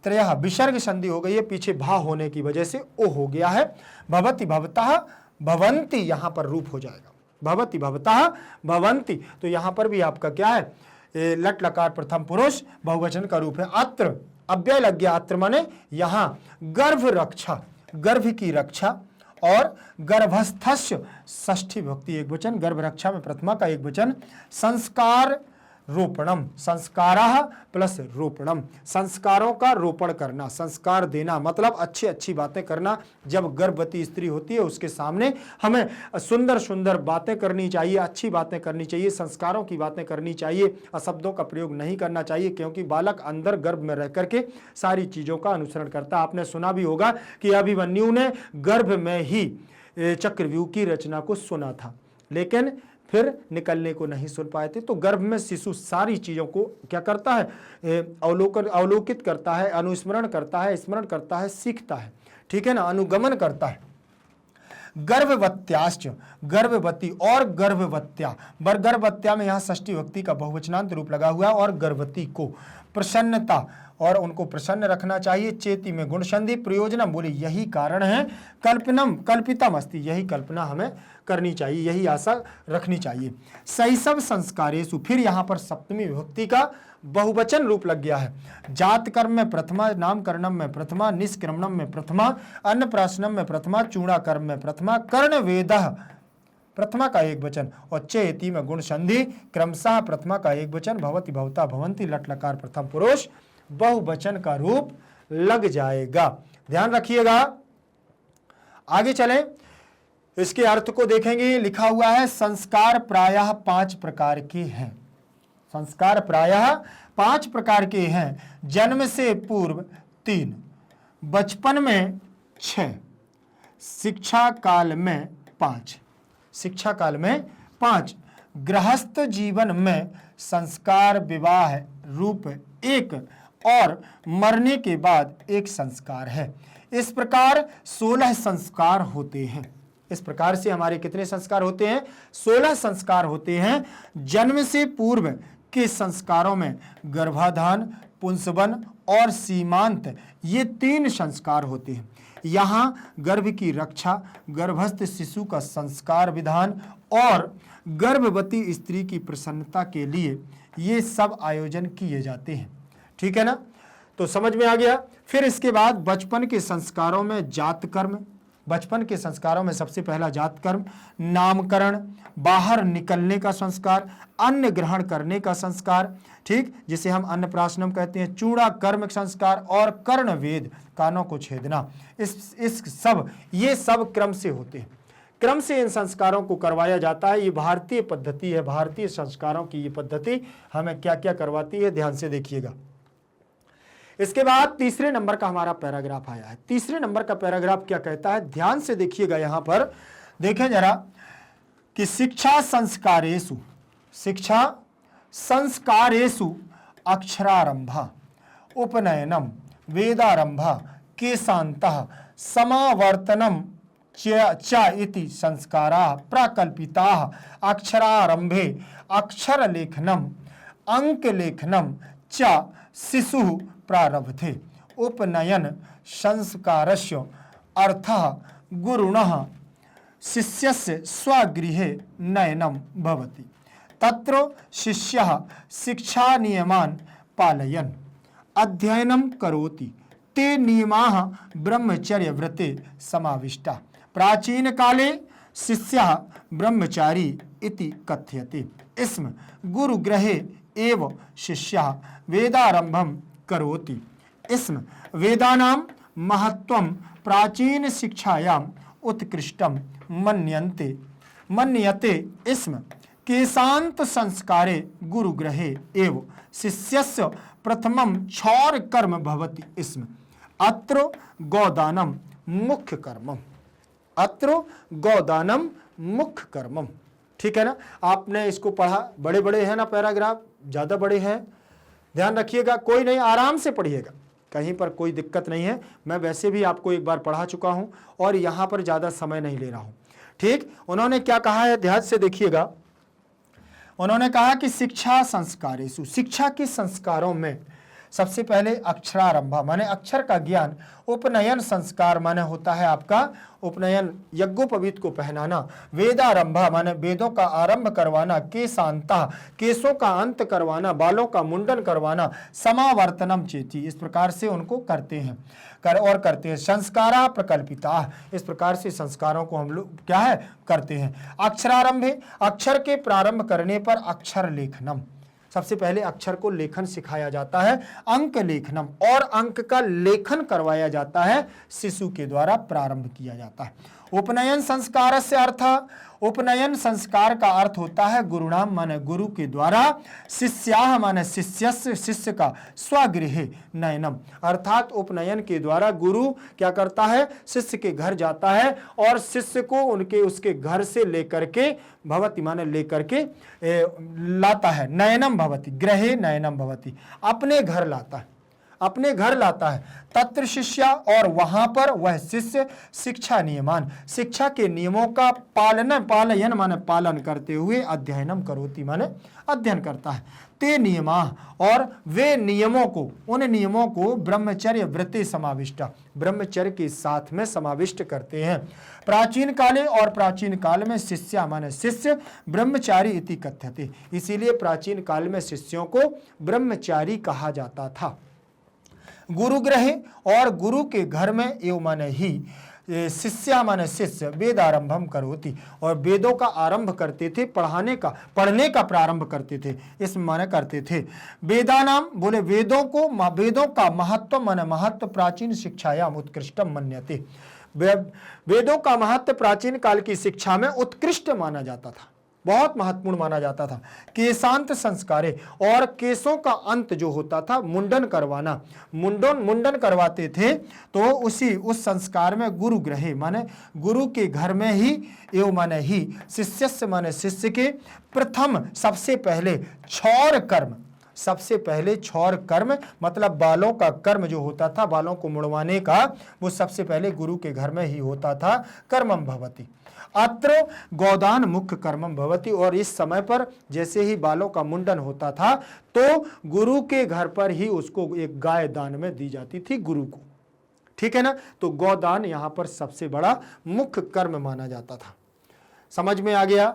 त्रयः विसर्ग संधि हो गई है, पीछे भा होने की वजह से ओ हो गया है। भवति भवतः भवन्ति यहां पर रूप हो जाएगा, भवति भवतः भवन्ति, तो यहां पर भी आपका क्या है, लट लकार प्रथम पुरुष बहुवचन का रूप है। अत्र अव्यय लग गया, अत्र माने यहां गर्भ रक्षा, गर्भ की रक्षा, और गर्भस्थस्य षष्ठी विभक्ति एक वचन, गर्भ रक्षा में प्रथमा का एक वचन, संस्कार रोपणम, संस्कारः प्लस रोपणम, संस्कारों का रोपण करना, संस्कार देना मतलब अच्छी अच्छी बातें करना। जब गर्भवती स्त्री होती है उसके सामने हमें सुंदर सुंदर बातें करनी चाहिए, अच्छी बातें करनी चाहिए, संस्कारों की बातें करनी चाहिए, अशब्दों का प्रयोग नहीं करना चाहिए, क्योंकि बालक अंदर गर्भ में रह करके सारी चीज़ों का अनुसरण करता है। आपने सुना भी होगा कि अभिमन्यु ने गर्भ में ही चक्रव्यूह की रचना को सुना था, लेकिन फिर निकलने को नहीं सुन पाए थे। तो गर्भ में शिशु सारी चीज़ों को क्या करता है, अवलोकित करता है, अनुस्मरण करता है, स्मरण करता है, सीखता है, ठीक है ना, अनुगमन करता है। गर्भवत्याश्च, गर्भवती और गर्भवत्या, गर्भवत्या में यहाँ षष्ठी विभक्ति का बहुवचनांत रूप लगा हुआ है, और गर्भवती को प्रसन्नता और उनको प्रसन्न रखना चाहिए। चेती में गुण संधि, प्रयोजनम बोले यही कारण है, कल्पनम कल्पितम अस्ति, यही कल्पना हमें करनी चाहिए, यही आशा रखनी चाहिए। शैशव संस्कारेषु, फिर यहाँ पर सप्तमी विभक्ति का बहुवचन रूप लग गया है। जात कर्म में प्रथमा, नामकरणम में प्रथमा, निष्क्रमणम में प्रथमा, अन्नप्राशनम में प्रथमा, चूड़ा कर्म में प्रथमा, कर्ण वेदः प्रथमा का एक वचन, और चेति में गुण संधि, क्रमशः प्रथमा का एक वचन, भवति भवता भवंती लट लकार प्रथम पुरुष बहुवचन का रूप लग जाएगा। ध्यान रखिएगा। आगे चलें, इसके अर्थ को देखेंगे। लिखा हुआ है संस्कार प्रायः 5 प्रकार के हैं। संस्कार प्रायः 5 प्रकार के हैं। जन्म से पूर्व 3, बचपन में 6, शिक्षा काल में 5, शिक्षा काल में 5, गृहस्थ जीवन में संस्कार विवाह रूप 1 और मरने के बाद 1 संस्कार है। इस प्रकार 16 संस्कार होते हैं। इस प्रकार से हमारे कितने संस्कार होते हैं? 16 संस्कार होते हैं। जन्म से पूर्व के संस्कारों में गर्भाधान, पुंसवन और सीमांत, ये 3 संस्कार होते हैं। यहाँ गर्भ की रक्षा, गर्भस्थ शिशु का संस्कार विधान और गर्भवती स्त्री की प्रसन्नता के लिए ये सब आयोजन किए जाते हैं। ठीक है ना, तो समझ में आ गया। फिर इसके बाद बचपन के संस्कारों में जात कर्म, बचपन के संस्कारों में सबसे पहला जात कर्म, नामकरण, बाहर निकलने का संस्कार, अन्न ग्रहण करने का संस्कार, ठीक, जिसे हम अन्नप्राशनम कहते हैं, चूड़ा कर्म संस्कार और कर्ण वेद, कानों को छेदना। इस सब ये सब क्रम से होते हैं। क्रम से इन संस्कारों को करवाया जाता है। ये भारतीय पद्धति है, भारतीय संस्कारों की ये पद्धति हमें क्या क्या करवाती है, ध्यान से देखिएगा। इसके बाद तीसरे नंबर का हमारा पैराग्राफ आया है। तीसरे नंबर का पैराग्राफ क्या कहता है, ध्यान से देखिएगा। यहां पर देखें जरा कि शिक्षा संस्कारेषु, शिक्षा संस्कारेषु अक्षरारंभा, उपनयनम, वेदारंभा, केशांतः, समावर्तनम च इति संस्काराः प्राकल्पिताः। अक्षरारंभे अक्षरलेखनम, अंकलेखनम च शिशुः प्रारभते। उपनयन संस्कारस्य अर्थः गुरुणः शिष्यस्य स्वगृहे नयनं भवति। तत्र शिष्यः शिक्षा नियमान् पालयन् अध्ययनं करोति। ते नियमाः ब्रह्मचर्य व्रते समाविष्टाः। प्राचीन काले शिष्यः ब्रह्मचारी इति कथ्यते। इसमें गुरुगृहे एव शिष्यः वेदारंभं करोति। इसमें वेदानां महत्वं प्राचीन शिक्षायां उत्कृष्टं मन्यते। इसमें केशांत संस्कारे गुरुगृहे एव शिष्यस्य प्रथमं क्षौर कर्म भवति। इसमें अत्र गौदानम मुख्य कर्मम, अत्र गौदानम मुख्य कर्मम। ठीक है ना, आपने इसको पढ़ा, बड़े बड़े हैं ना पैराग्राफ, ज़्यादा बड़े हैं, ध्यान रखिएगा। कोई नहीं, आराम से पढ़िएगा, कहीं पर कोई दिक्कत नहीं है। मैं वैसे भी आपको एक बार पढ़ा चुका हूं और यहाँ पर ज़्यादा समय नहीं ले रहा हूं। ठीक, उन्होंने क्या कहा है, ध्यान से देखिएगा। उन्होंने कहा कि शिक्षा संस्कारेषु, शिक्षा के संस्कारों में सबसे पहले अक्षरारंभा माने अक्षर का ज्ञान, उपनयन संस्कार माने होता है आपका उपनयन, यज्ञोपवीत को पहनाना, वेदारंभा माने वेदों का आरंभ करवाना, केशांता केशों का अंत करवाना, बालों का मुंडन करवाना, समावर्तनम चेति, इस प्रकार से उनको करते हैं करते हैं। संस्कारा प्रकल्पिता, इस प्रकार से संस्कारों को हम लोग क्या है करते हैं। अक्षरारंभे, अक्षर के प्रारंभ करने पर अक्षर लेखनम, सबसे पहले अक्षर को लेखन सिखाया जाता है, अंक लेखनम, और अंक का लेखन करवाया जाता है, शिशु के द्वारा प्रारंभ किया जाता है। उपनयन संस्कार से अर्थ, उपनयन संस्कार का अर्थ होता है गुरुणाम माने गुरु के द्वारा, शिष्याह माने शिष्यस्य, शिष्य का, स्वगृहे नयनम, अर्थात उपनयन के द्वारा गुरु क्या करता है, शिष्य के घर जाता है और शिष्य को उनके उसके घर से लेकर के भवति माने लेकर के लाता है, नयनम भवति, गृहे नयनम भवति, अपने घर लाता है, अपने घर लाता है। तत्र शिष्या, और वहां पर वह शिष्य शिक्षा नियमान, शिक्षा के नियमों का पालयन माने पालन करते हुए, अध्ययनम करोति माने अध्ययन करता है। ते नियमा, और वे नियमों को, उन नियमों को ब्रह्मचर्य व्रते समाविष्टा, ब्रह्मचर्य के साथ में समाविष्ट करते हैं। प्राचीन काले, और प्राचीन काल में शिष्या माने शिष्य ब्रह्मचारी इति कथ्यते, इसीलिए प्राचीन काल में शिष्यों को ब्रह्मचारी कहा जाता था। गुरु ग्रहे, और गुरु के घर में, एवं माने ही, शिष्या माने शिष्य वेद आरंभम करोति, और वेदों का आरंभ करते थे, पढ़ने का प्रारंभ करते थे, इस माने करते थे। वेदा नाम, बोले वेदों का महत्व माने महत्व प्राचीन शिक्षायाम उत्कृष्टम मन्यते, वेदों का महत्व प्राचीन काल की शिक्षा में उत्कृष्ट माना जाता था, बहुत महत्वपूर्ण माना जाता था। केशांत संस्कारे, और केशों का अंत जो होता था, मुंडन करवाना, मुंडन करवाते थे, तो उस संस्कार में गुरु ग्रहे माने गुरु के घर में ही, एवं माने ही, शिष्यस्य माने शिष्य के, प्रथम सबसे पहले क्षौर कर्म, सबसे पहले क्षौर कर्म मतलब बालों का कर्म जो होता था, बालों को मुड़वाने का, वो सबसे पहले गुरु के घर में ही होता था, कर्मम भवति। अत्र गोदान मुख्य कर्मम भवति, और इस समय पर जैसे ही बालों का मुंडन होता था तो गुरु के घर पर ही उसको एक गाय दान में दी जाती थी गुरु को, ठीक है ना। तो गोदान यहां पर सबसे बड़ा मुख्य कर्म माना जाता था। समझ में आ गया?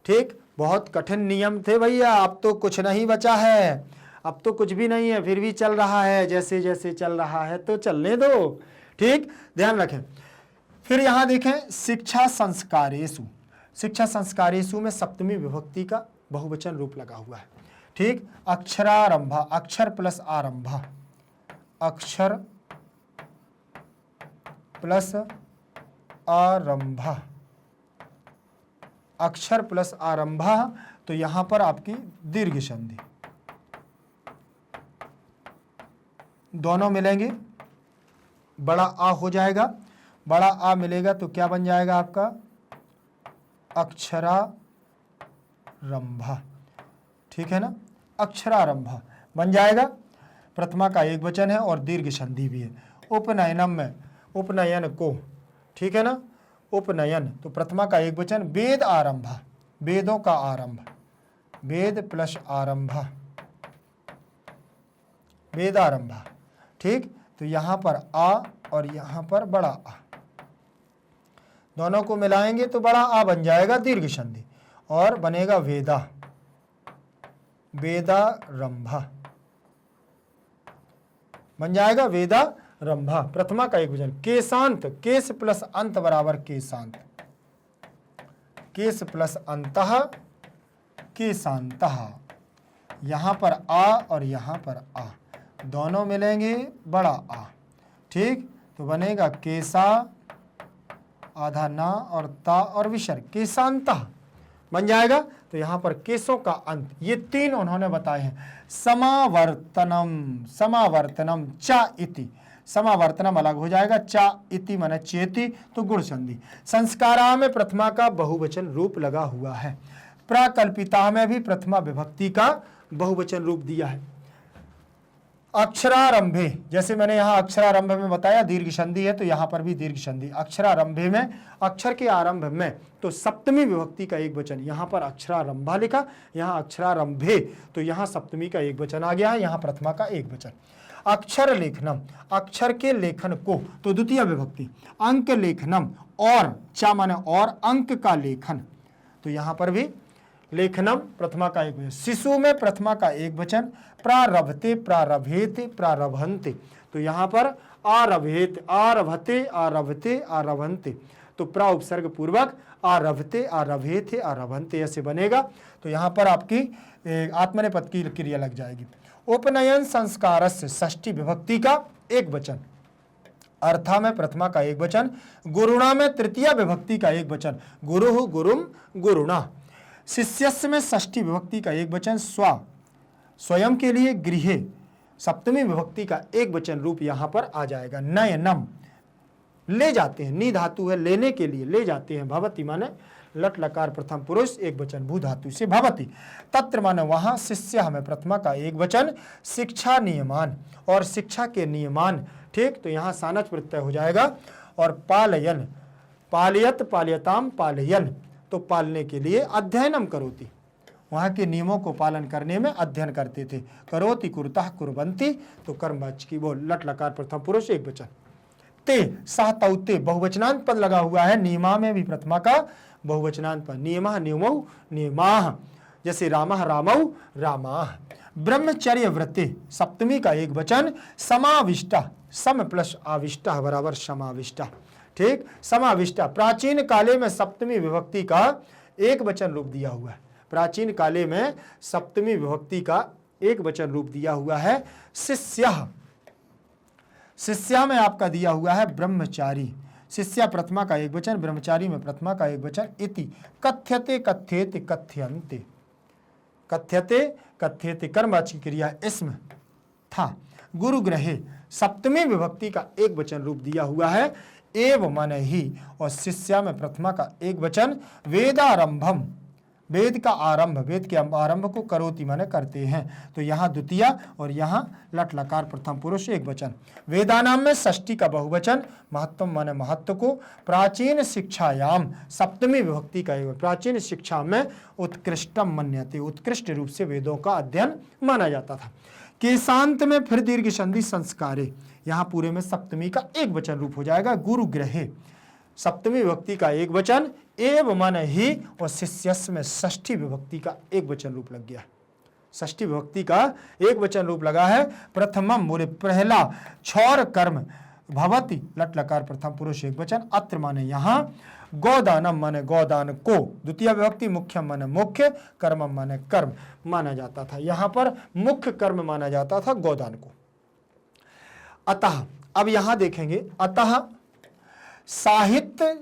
ठीक, बहुत कठिन नियम थे भैया, अब तो कुछ नहीं बचा है, अब तो कुछ भी नहीं है, फिर भी चल रहा है, जैसे जैसे चल रहा है तो चलने दो, ठीक, ध्यान रखें। फिर यहां देखें शिक्षा संस्कारेषु, शिक्षा संस्कारेषु में सप्तमी विभक्ति का बहुवचन रूप लगा हुआ है, ठीक। अक्षरारंभा, अक्षर प्लस आरंभा, अक्षर प्लस आरंभा, अक्षर प्लस आरंभा, तो यहां पर आपकी दीर्घ संधि, दोनों मिलेंगे, बड़ा आ हो जाएगा, बड़ा आ मिलेगा तो क्या बन जाएगा आपका, अक्षरारंभा, ठीक है ना, अक्षरारंभा बन जाएगा। प्रथमा का एक वचन है और दीर्घ संधि भी है। उपनयनम में उपनयन को, ठीक है ना, उपनयन तो प्रथमा का एक वचन, वेद आरंभा, वेदों का आरंभ, वेद प्लस आरंभा, वेद आरंभा, ठीक। तो यहां पर आ और यहां पर बड़ा आ, दोनों को मिलाएंगे तो बड़ा आ बन जाएगा दीर्घ संधि, और बनेगा वेदा, वेदारंभा बन जाएगा, वेदारंभा। प्रथमा का एक वचन। केशांत, केश प्लस अंत बराबर केशांत, केश प्लस अंतः केशांतः, यहां पर आ और यहां पर आ, दोनों मिलेंगे बड़ा आ, ठीक। तो बनेगा केसा, आधा ना और ता और विसर्ग, केशांतः बन जाएगा। तो यहां पर केशों का अंत, ये तीन उन्होंने बताए हैं। समावर्तनम, समावर्तनम चा इति, समावर्तनम अलग हो जाएगा, चा इति माने चेति, तो गुण संधि। संस्कारा में प्रथमा का बहुवचन रूप लगा हुआ है। प्राकल्पिता में भी प्रथमा विभक्ति का बहुवचन रूप दिया है। अक्षरारंभे, जैसे मैंने यहाँ अक्षरारंभ में बताया दीर्घ संधि है, तो यहाँ पर भी दीर्घ संधि। अक्षरारंभे में, अक्षर के आरंभ में, तो सप्तमी विभक्ति का एक वचन, यहाँ पर अक्षरारंभा लिखा, यहाँ अक्षरारंभे, तो यहाँ सप्तमी का एक वचन आ गया है, यहाँ प्रथमा का एक वचन। अक्षर लेखनम, अक्षर के लेखन को, तो द्वितीय विभक्ति। अंक लेखनम, और चा माने और, अंक का लेखन, तो यहाँ पर भी लेखनम प्रथमा का एक वचन। शिशु में प्रथमा का एक वचन। प्रारभते, प्रारभेते, प्रारभन्ते, तो यहाँ पर आरभेत, आरभते, आरभते, आरभन्ते, तो प्रा उपसर्ग पूर्वक आरभते, आरभेथे, आरभन्ते ऐसे बनेगा। तो यहाँ पर आपकी आत्मनेपद की क्रिया लग जाएगी। उपनयन संस्कारस्य षष्ठी विभक्ति का एक वचन, अर्था में प्रथमा का एक वचन, गुरुणा में तृतीया विभक्ति का एक वचन, गुरुः गुरुम गुरुणा। शिष्यस्य में षष्ठी विभक्ति का एक वचन, स्वयं के लिए गृहे सप्तमी विभक्ति का एक वचन रूप यहां पर आ जाएगा। नयनम ले जाते हैं, नी धातु है लेने के लिए, ले जाते हैं। भवती माने लट लकार प्रथम पुरुष एक वचन, भू धातु से भवती। तत्र माने वहां, शिष्य में प्रथमा का एक वचन, शिक्षा नियमान और शिक्षा के नियमान, ठीक। तो यहां सानच प्रत्यय हो जाएगा। और पालयन, पालयत पालयताम पालयन, तो पालने के लिए, अध्ययनम करोति, वहां के नियमों को पालन करने में अध्ययन करते थे। करोति कुरुतः कुर्वन्ति, तो कर्मवाचक की बोल, लट लकार प्रथम पुरुष एक वचन। ते सह तौते बहुवचनांत पद लगा हुआ है, नियमा में भी प्रथमा का बहुवचनांत पद, नियमः नियमौ नियमाः, जैसे रामः रामौ रामाः। ब्रह्मचर्य व्रते सप्तमी का एक वचन, समाविष्टा, सम प्लस आविष्टा बराबर समाविष्टा, ठीक। समाविष्टा प्राचीन काले में सप्तमी विभक्ति का एक वचन रूप दिया हुआ है। प्राचीन काले में सप्तमी विभक्ति का एक वचन रूप दिया हुआ है। शिष्यः, शिष्या में आपका दिया हुआ है ब्रह्मचारी, शिष्या प्रथमा का एक वचन, ब्रह्मचारी में प्रथमा का एक वचन। इति कथ्यते कथ्येति कथ्यन्ते, कथ्यते कथ्येति कर्मवाचक क्रिया इसमें था। गुरुगृहे सप्तमी विभक्ति का एक वचन रूप दिया हुआ है, एव मन ही, और शिष्या में प्रथमा का एक वचन। वेदारंभम, वेद का आरंभ, वेद के आरंभ को करोति माने करते हैं, तो यहाँ द्वितीया और यहाँ लट लकार प्रथम पुरुष एक वचन। वेदानाम में षष्ठी का बहुवचन, महत्तम माने महत्व को। प्राचीन शिक्षायाम सप्तमी विभक्ति का एक, प्राचीन शिक्षा में उत्कृष्टम मन्यते, उत्कृष्ट रूप से वेदों का अध्ययन माना जाता था। केशांत में फिर दीर्घ संधि संस्कारे, यहाँ पूरे में सप्तमी का एक वचन रूप हो जाएगा। गुरुगृहे सप्तमी विभक्ति का एक वचन, एव मन ही, और शिष्यस में षष्ठी विभक्ति का एक वचन रूप लग गया। षष्ठी विभक्ति का एक वचन रूप लगा है। प्रथमम बोले पहला, क्षौर कर्म, भवती लट लकार प्रथम पुरुष एक वचन। अत्र माने यहाँ, गोदानम माने गोदान को, द्वितीय विभक्ति, मुख्यम माने मुख्य, कर्मम माने कर्म माना जाता था। यहाँ पर मुख्य कर्म माना जाता था गोदान को। अतः, अब यहां देखेंगे, अतः साहित्य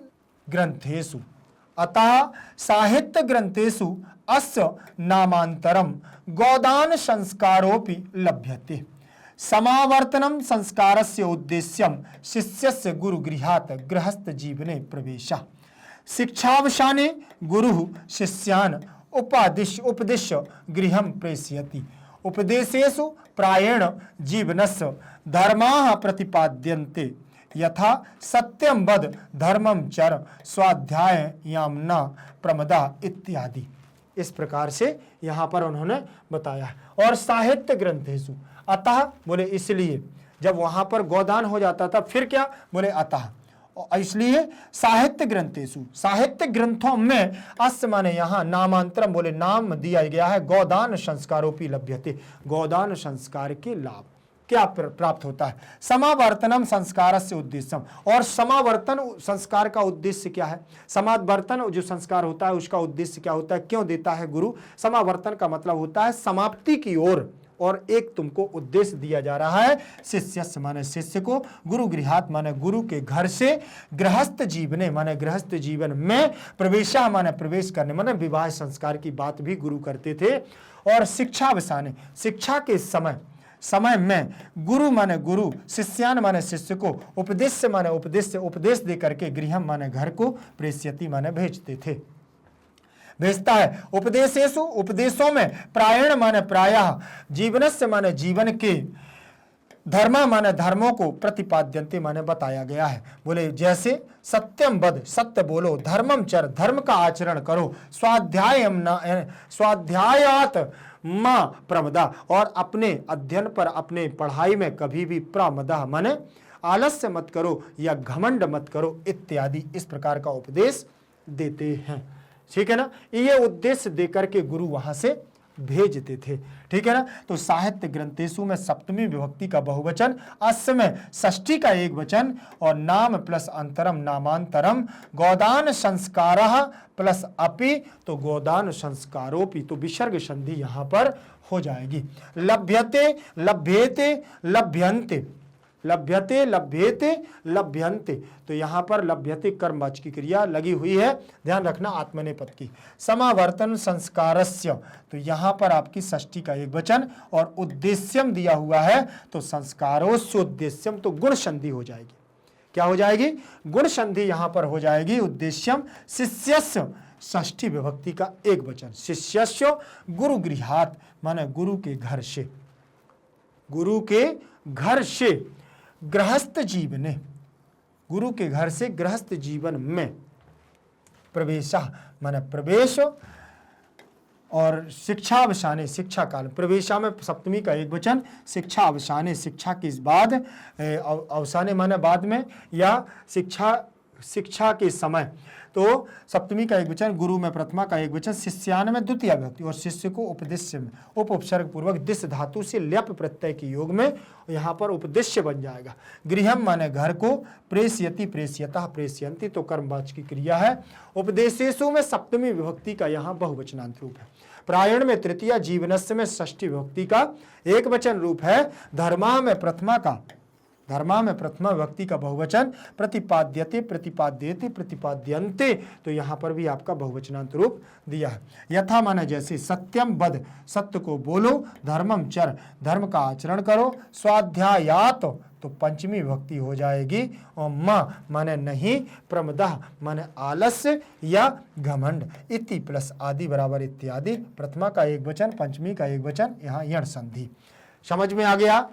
ग्रंथेषु, अतः साहित्य ग्रंथेषु अस्य नामांतरम गोदान संस्कारोपि लभ्यते। समावर्तनम संस्कारस्य उद्देश्यम शिष्यस्य गुरुगृहात् गृहस्थ जीवने प्रवेशः। शिक्षावसाने गुरुः शिष्यान् उपदिश्य गृहं प्रेषयति। उपदेशेषु प्रायेण जीवनस्य धर्माः प्रतिपाद्यन्ते, यथा सत्यम वद, धर्मम चर, स्वाध्याय यामना प्रमदा इत्यादि। इस प्रकार से यहाँ पर उन्होंने बताया। और साहित्य ग्रंथेषु, अतः बोले इसलिए, जब वहां पर गोदान हो जाता था फिर क्या बोले अतः, इसलिए साहित्य ग्रंथेषु, साहित्य ग्रंथों में अस्य माने यहाँ नामांतरम बोले नाम दिया गया है, गोदान संस्कारोपि लभ्यते, गोदान संस्कार के लाभ क्या प्राप्त होता है। समावर्तनम संस्कारस्य उद्देश्यम, और समावर्तन संस्कार का उद्देश्य क्या है। समावर्तन जो संस्कार होता है उसका उद्देश्य क्या होता है, क्यों देता है गुरु। समावर्तन का मतलब होता है समाप्ति की ओर, और एक तुमको उद्देश्य दिया जा रहा है। शिष्य माने शिष्य को, गुरु गृहात माने गुरु के घर से, गृहस्थ जीवने माने गृहस्थ जीवन में, प्रवेशा माने प्रवेश करने माने विवाह संस्कार की बात भी गुरु करते थे। और शिक्षा वसाने, शिक्षा के समय में, गुरु माने गुरु, शिष्यान माने शिष्य को, उपदेश माने उपदेश दे करके, गृहम माने घर को, प्रेषयति माने भेजते थे, भेजता है। उपदेशेषु उपदेशों में, प्रायण माने प्रायः, जीवनस्य माने जीवन के, धर्म माने धर्मों को, प्रतिपाद्यन्ते माने बताया गया है। बोले जैसे सत्यम वद, सत्य बोलो, धर्मम चर, धर्म का आचरण करो, स्वाध्यायात मां प्रमदा, और अपने अध्ययन पर, अपने पढ़ाई में कभी भी प्रमदा माने आलस्य मत करो या घमंड मत करो इत्यादि, इस प्रकार का उपदेश देते हैं। ठीक है ना। ये उद्देश्य देकर के गुरु वहां से भेजते थे। ठीक है ना। तो साहित्य ग्रंथेषु में सप्तमी विभक्ति का बहुवचन, अस्य में षष्ठी का एक वचन और नाम प्लस अंतरम नामांतरम, गोदान संस्कारः प्लस अपि तो गोदान संस्कारोपि, तो विसर्ग संधि यहां पर हो जाएगी। लभ्यते लभ्येते लभ्यन्ते, लभ्यते लभ्येते लभ्यन्ते, तो यहां पर लभ्यते कर्मवाचक की क्रिया लगी हुई है, ध्यान रखना आत्मनेपद की। समावर्तन संस्कारस्य, तो यहां पर आपकी षष्ठी का एक वचन और उद्देश्यम दिया हुआ है, तो संस्कारोस्य उद्देश्यम, तो गुण संधि हो जाएगी। क्या हो जाएगी? गुण संधि यहां पर हो जाएगी। उद्देश्यम शिष्यस्य, षष्ठी विभक्ति का एक वचन, शिष्यस्य गुरु गृहात्, माने गुरु के घर से, गुरु के घर से, गृहस्थ जीवने, गुरु के घर से गृहस्थ जीवन में, प्रवेशः माने प्रवेश, और शिक्षा अवसाने शिक्षा काल, प्रवेशा में सप्तमी का एक वचन, शिक्षा अवसाने शिक्षा के बाद, अवसाने माने बाद में, या शिक्षा के समय, तो सप्तमी का एक वचन, गुरु में प्रथमा का एक वचन, शिष्यान में द्वितीय विभक्ति, और शिष्य को उपदेश्य में उपसर्ग पूर्वक दिस धातु से ल्यप प्रत्यय के योग में यहाँ पर उपदेश्य बन जाएगा। गृहम माने घर को, प्रेषयति प्रेषयतः प्रेषयन्ति, तो कर्मवाचक की क्रिया है। उपदेशेषु में सप्तमी विभक्ति का यहाँ बहुवचनांत रूप है। प्रायण में तृतीया, जीवनस्य में षष्ठी विभक्ति का एक वचन रूप है। धर्मा में प्रथमा का, धर्मा में प्रथमा विभक्ति का बहुवचन, प्रतिपाद्यते प्रतिपाद्यते प्रतिपाद्यन्ते, तो यहां पर भी आपका बहुवचनांत रूप दिया है। यथा माने जैसे, सत्यम वद, सत्य को बोलो, धर्मम चर, धर्म का आचरण करो, स्वाध्यायात, तो पंचमी विभक्ति हो जाएगी, और म माने नहीं, प्रमदः माने आलस्य या घमंड, इति प्लस आदि बराबर इत्यादि, प्रथमा का एक वचन, पंचमी का एक वचन, यहाँ यण संधि। समझ में आ गया?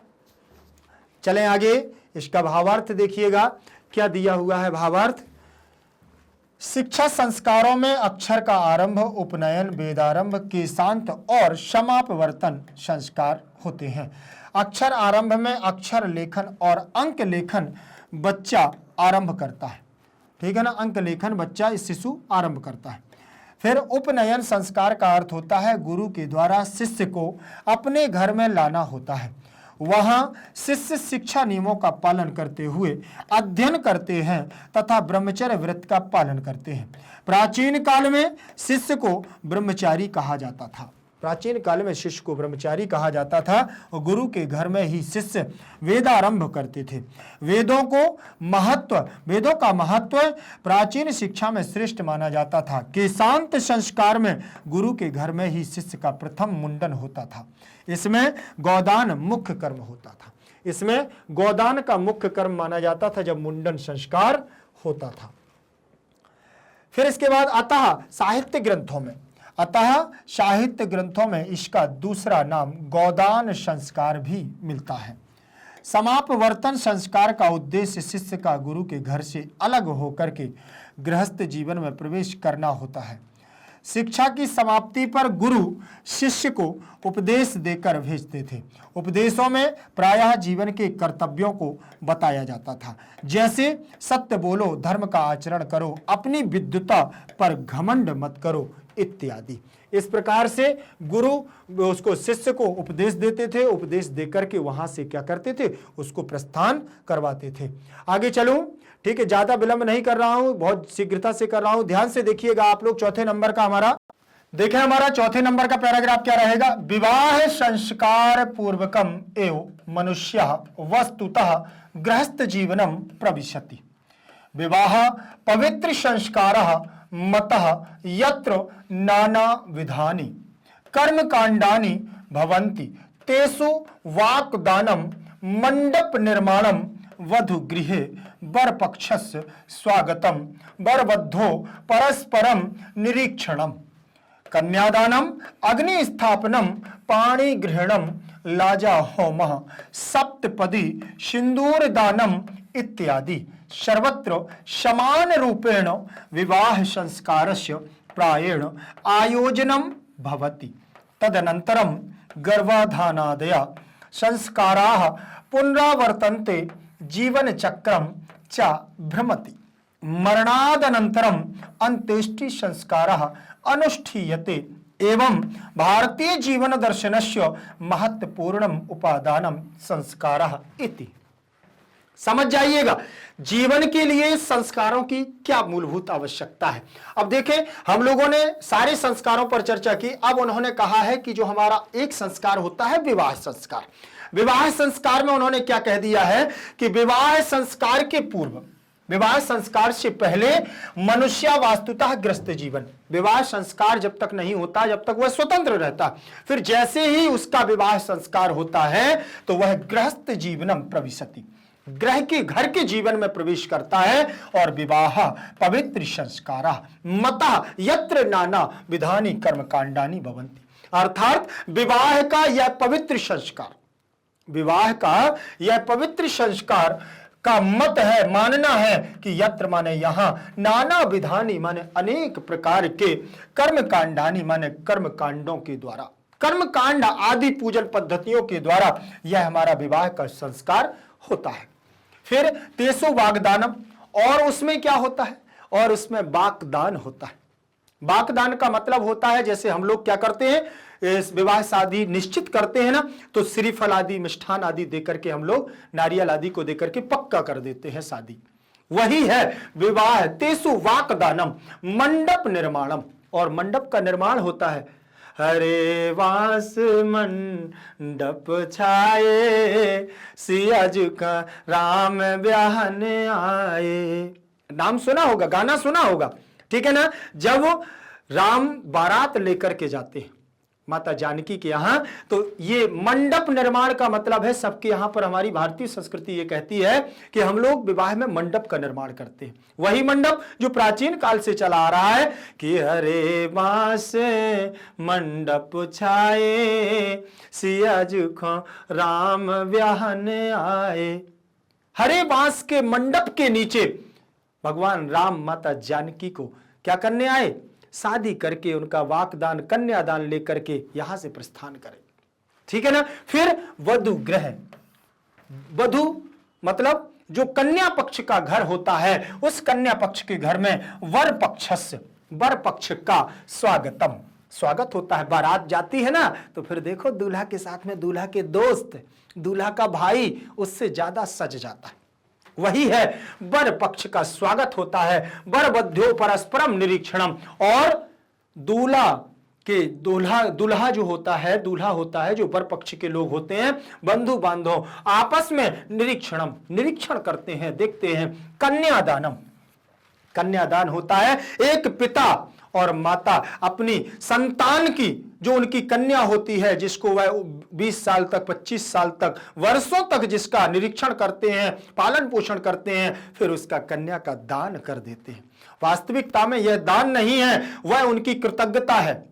चलें आगे, इसका भावार्थ देखिएगा क्या दिया हुआ है। भावार्थ, शिक्षा संस्कारों में अक्षर का आरंभ, उपनयन, वेदारंभ, केशांत और समापवर्तन संस्कार होते हैं। अक्षर आरंभ में अक्षर लेखन और अंक लेखन बच्चा आरंभ करता है। ठीक है ना, अंक लेखन बच्चा, शिशु आरंभ करता है। फिर उपनयन संस्कार का अर्थ होता है गुरु के द्वारा शिष्य को अपने घर में लाना होता है। वहां शिष्य शिक्षा नियमों का पालन करते हुए अध्ययन करते हैं तथा ब्रह्मचर्य व्रत का पालन करते हैं। प्राचीन काल में शिष्य को ब्रह्मचारी कहा जाता था। प्राचीन काल में शिष्य को ब्रह्मचारी कहा जाता था और गुरु के घर में ही शिष्य वेदारंभ करते थे। वेदों का महत्व प्राचीन शिक्षा में श्रेष्ठ माना जाता था। केशांत संस्कार में गुरु के घर में ही शिष्य का प्रथम मुंडन होता था। इसमें गोदान मुख्य कर्म होता था। इसमें गोदान का मुख्य कर्म माना जाता था जब मुंडन संस्कार होता था। फिर इसके बाद अतः साहित्य ग्रंथों में इसका दूसरा नाम गोदान संस्कार भी मिलता है। समापवर्तन संस्कार का उद्देश्य शिष्य का गुरु के घर से अलग होकर के गृहस्थ जीवन में प्रवेश करना होता है। शिक्षा की समाप्ति पर गुरु शिष्य को उपदेश देकर भेजते थे। उपदेशों में प्रायः जीवन के कर्तव्यों को बताया जाता था, जैसे सत्य बोलो, धर्म का आचरण करो, अपनी विद्वता पर घमंड मत करो इत्यादि। इस प्रकार से गुरु उसको शिष्य को उपदेश देते थे। उपदेश देकर के वहां से क्या करते थे, उसको प्रस्थान करवाते थे। आगे चलूं, ठीक है, ज्यादा विलंब नहीं कर रहा हूं, बहुत शीघ्रता से कर रहा हूं। ध्यान से देखिएगा आप लोग। चौथे नंबर का हमारा चौथे नंबर का पैराग्राफ क्या रहेगा। विवाह संस्कार पूर्वकम एवं मनुष्य वस्तुतः गृहस्थ जीवनम प्रविशति। विवाह पवित्र संस्कारः मतः यत्र नाना विधानि कर्म कांडानि भवन्ति तेषु वाक्दानम मंडप निर्माणम वधु गृहे वर पक्षस्य स्वागतम वरवधो परस्परम निरीक्षणम कन्यादानम अग्नि स्थापनम पाणि ग्रहणम लाजा होमः सप्तपदी सिंदूर दानम इत्यादि सर्वत्र समान रूपेण विवाह संस्कारस्य प्रायेण आयोजनम भवति। तदनन्तरं गर्भाधानादया संस्काराः पुनरावर्तन्ते जीवन चक्रम च भ्रमति। मरणादनन्तरं अंत्येष्टि संस्कारः अनुष्ठीयते एवं भारतीय जीवन दर्शनस्य महत्वपूर्णम उपादानम संस्कारः इति। समझ जाइएगा जीवन के लिए संस्कारों की क्या मूलभूत आवश्यकता है। अब देखें, हम लोगों ने सारे संस्कारों पर चर्चा की, अब उन्होंने कहा है कि जो हमारा एक संस्कार होता है विवाह संस्कार। विवाह संस्कार में उन्होंने क्या कह दिया है कि विवाह संस्कार के पूर्व, विवाह संस्कार से पहले मनुष्य वास्तुतः ग्रस्त जीवन, विवाह संस्कार जब तक नहीं होता, जब तक वह स्वतंत्र रहता, फिर जैसे ही उसका विवाह संस्कार होता है तो वह गृहस्थ जीवनम प्रविशति, ग्रह के घर के जीवन में प्रवेश करता है। और विवाह पवित्र संस्कार मतः यत्र नाना विधानी कर्म कांडानी भवन्ति, अर्थात विवाह का यह पवित्र संस्कार, विवाह का यह पवित्र संस्कार का मत है, मानना है कि यत्र माने यहां, नाना विधानी माने अनेक प्रकार के, कर्म कांडानी माने कर्म कांडों के द्वारा, कर्म कांड आदि पूजन पद्धतियों के द्वारा यह हमारा विवाह का संस्कार होता है। फिर तेसो वागदानम, और उसमें क्या होता है, और उसमें वाकदान होता है। वाकदान का मतलब होता है जैसे हम लोग क्या करते हैं, इस विवाह शादी निश्चित करते हैं ना, तो श्रीफल आदि मिष्ठान आदि देकर के हम लोग नारियल आदि को देकर के पक्का कर देते हैं शादी, वही है विवाह। तेसु वाकदानम मंडप निर्माणम, और मंडप का निर्माण होता है। हरे वास मंडप छाए, सियाज का राम ब्याहन आए। नाम सुना होगा, गाना सुना होगा, ठीक है ना। जब राम बारात लेकर के जाते हैं माता जानकी के यहां, तो ये मंडप निर्माण का मतलब है, सबके यहां पर हमारी भारतीय संस्कृति ये कहती है कि हम लोग विवाह में मंडप का निर्माण करते हैं। वही मंडप जो प्राचीन काल से चला आ रहा है कि हरे बांस मंडप छाए, सियाज खो राम ब्याहन आए। हरे बांस के मंडप के नीचे भगवान राम माता जानकी को क्या करने आए, शादी करके उनका वाकदान कन्यादान लेकर के यहां से प्रस्थान करें, ठीक है ना। फिर वधु ग्रह, वधु मतलब जो कन्या पक्ष का घर होता है, उस कन्या पक्ष के घर में वर पक्षस्य, वर पक्ष का स्वागतम, स्वागत होता है। बारात जाती है ना, तो फिर देखो दूल्हा के साथ में दूल्हा के दोस्त, दूल्हा का भाई उससे ज्यादा सज जाता है, वही है वर पक्ष का स्वागत होता है। वर बध्यो परस्परम निरीक्षणम, और दूल्हा के दूल्हा जो होता है, दूल्हा होता है जो वर पक्ष के लोग होते हैं, बंधु बांधव आपस में निरीक्षणम, निरीक्षण करते हैं, देखते हैं। कन्यादानम, कन्यादान होता है, एक पिता और माता अपनी संतान की, जो उनकी कन्या होती है, जिसको वह 20 साल तक 25 साल तक वर्षों तक जिसका निरीक्षण करते हैं, पालन पोषण करते हैं, फिर उसका कन्या का दान कर देते हैं। वास्तविकता में यह दान नहीं है, वह उनकी कृतज्ञता है।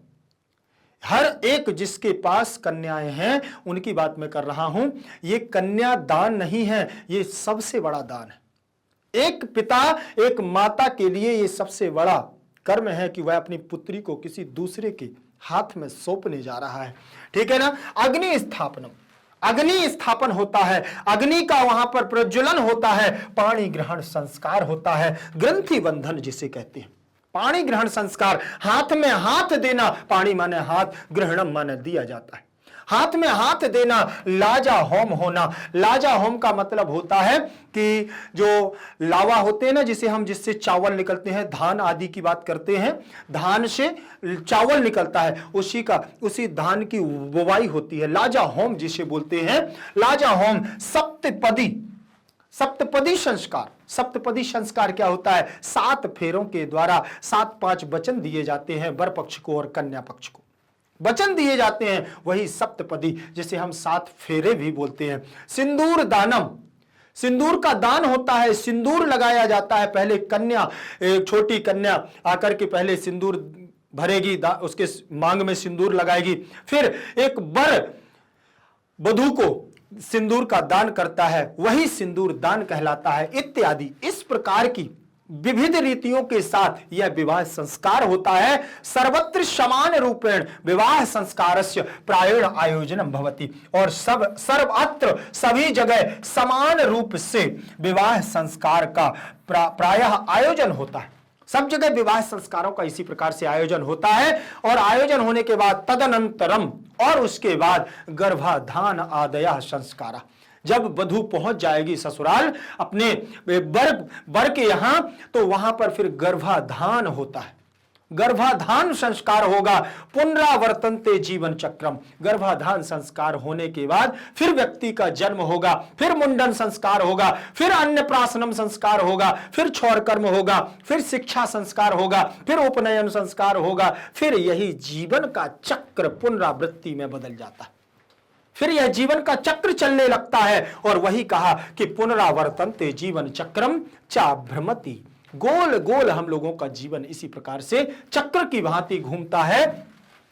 हर एक जिसके पास कन्याएं हैं उनकी बात मैं कर रहा हूं, ये कन्या दान नहीं है, ये सबसे बड़ा दान है। एक पिता एक माता के लिए ये सबसे बड़ा कर्म है कि वह अपनी पुत्री को किसी दूसरे के हाथ में सौंपने जा रहा है, ठीक है ना। अग्नि स्थापनम, अग्नि स्थापन होता है, अग्नि का वहां पर प्रज्वलन होता है। पाणी ग्रहण संस्कार होता है, ग्रंथि बंधन जिसे कहते हैं, पाणी ग्रहण संस्कार, हाथ में हाथ देना, पाणी माने हाथ, ग्रहणम माने दिया जाता है, हाथ में हाथ देना। लाजा होम होना, लाजा होम का मतलब होता है कि जो लावा होते हैं ना, जिससे चावल निकलते हैं, धान आदि की बात करते हैं, धान से चावल निकलता है, उसी धान की बुवाई होती है, लाजा होम जिसे बोलते हैं। लाजा होम सप्तपदी, सप्तपदी संस्कार, सप्तपदी संस्कार क्या होता है, 7 फेरों के द्वारा 7-5 वचन दिए जाते हैं, वर पक्ष को और कन्या पक्ष को वचन दिए जाते हैं, वही सप्तपदी जिसे हम 7 फेरे भी बोलते हैं। सिंदूर दानम, सिंदूर का दान होता है, सिंदूर लगाया जाता है। पहले कन्या, एक छोटी कन्या आकर के पहले सिंदूर भरेगी, उसके मांग में सिंदूर लगाएगी, फिर एक वर वधू को सिंदूर का दान करता है, वही सिंदूर दान कहलाता है, इत्यादि। इस प्रकार की विविध रीतियों के साथ यह विवाह संस्कार होता है। सर्वत्र समान रूपेण विवाह संस्कारस्य प्रायेण आयोजनम भवति, और सर्वत्र सभी जगह समान रूप से विवाह संस्कार का प्रायः आयोजन होता है। सब जगह विवाह संस्कारों का इसी प्रकार से आयोजन होता है। और आयोजन होने के बाद तदनंतरम, और उसके बाद गर्भाधान आदया संस्कारा, जब वधू पहुंच जाएगी ससुराल अपने वर के यहां, तो वहां पर फिर गर्भाधान होता है। गर्भाधान संस्कार होगा, पुनरावर्तनते जीवन चक्रम। गर्भाधान संस्कार होने के बाद फिर व्यक्ति का जन्म होगा, फिर मुंडन संस्कार होगा, फिर अन्नप्राशनम संस्कार होगा, फिर क्षौर कर्म होगा, फिर शिक्षा संस्कार होगा, फिर उपनयन संस्कार होगा। फिर यही जीवन का चक्र पुनरावृत्ति में बदल जाता है। फिर यह जीवन का चक्र चलने लगता है। और वही कहा कि पुनरावर्तनते जीवन चक्रम चा भ्रमति। गोल गोल हम लोगों का जीवन इसी प्रकार से चक्र की भांति घूमता है।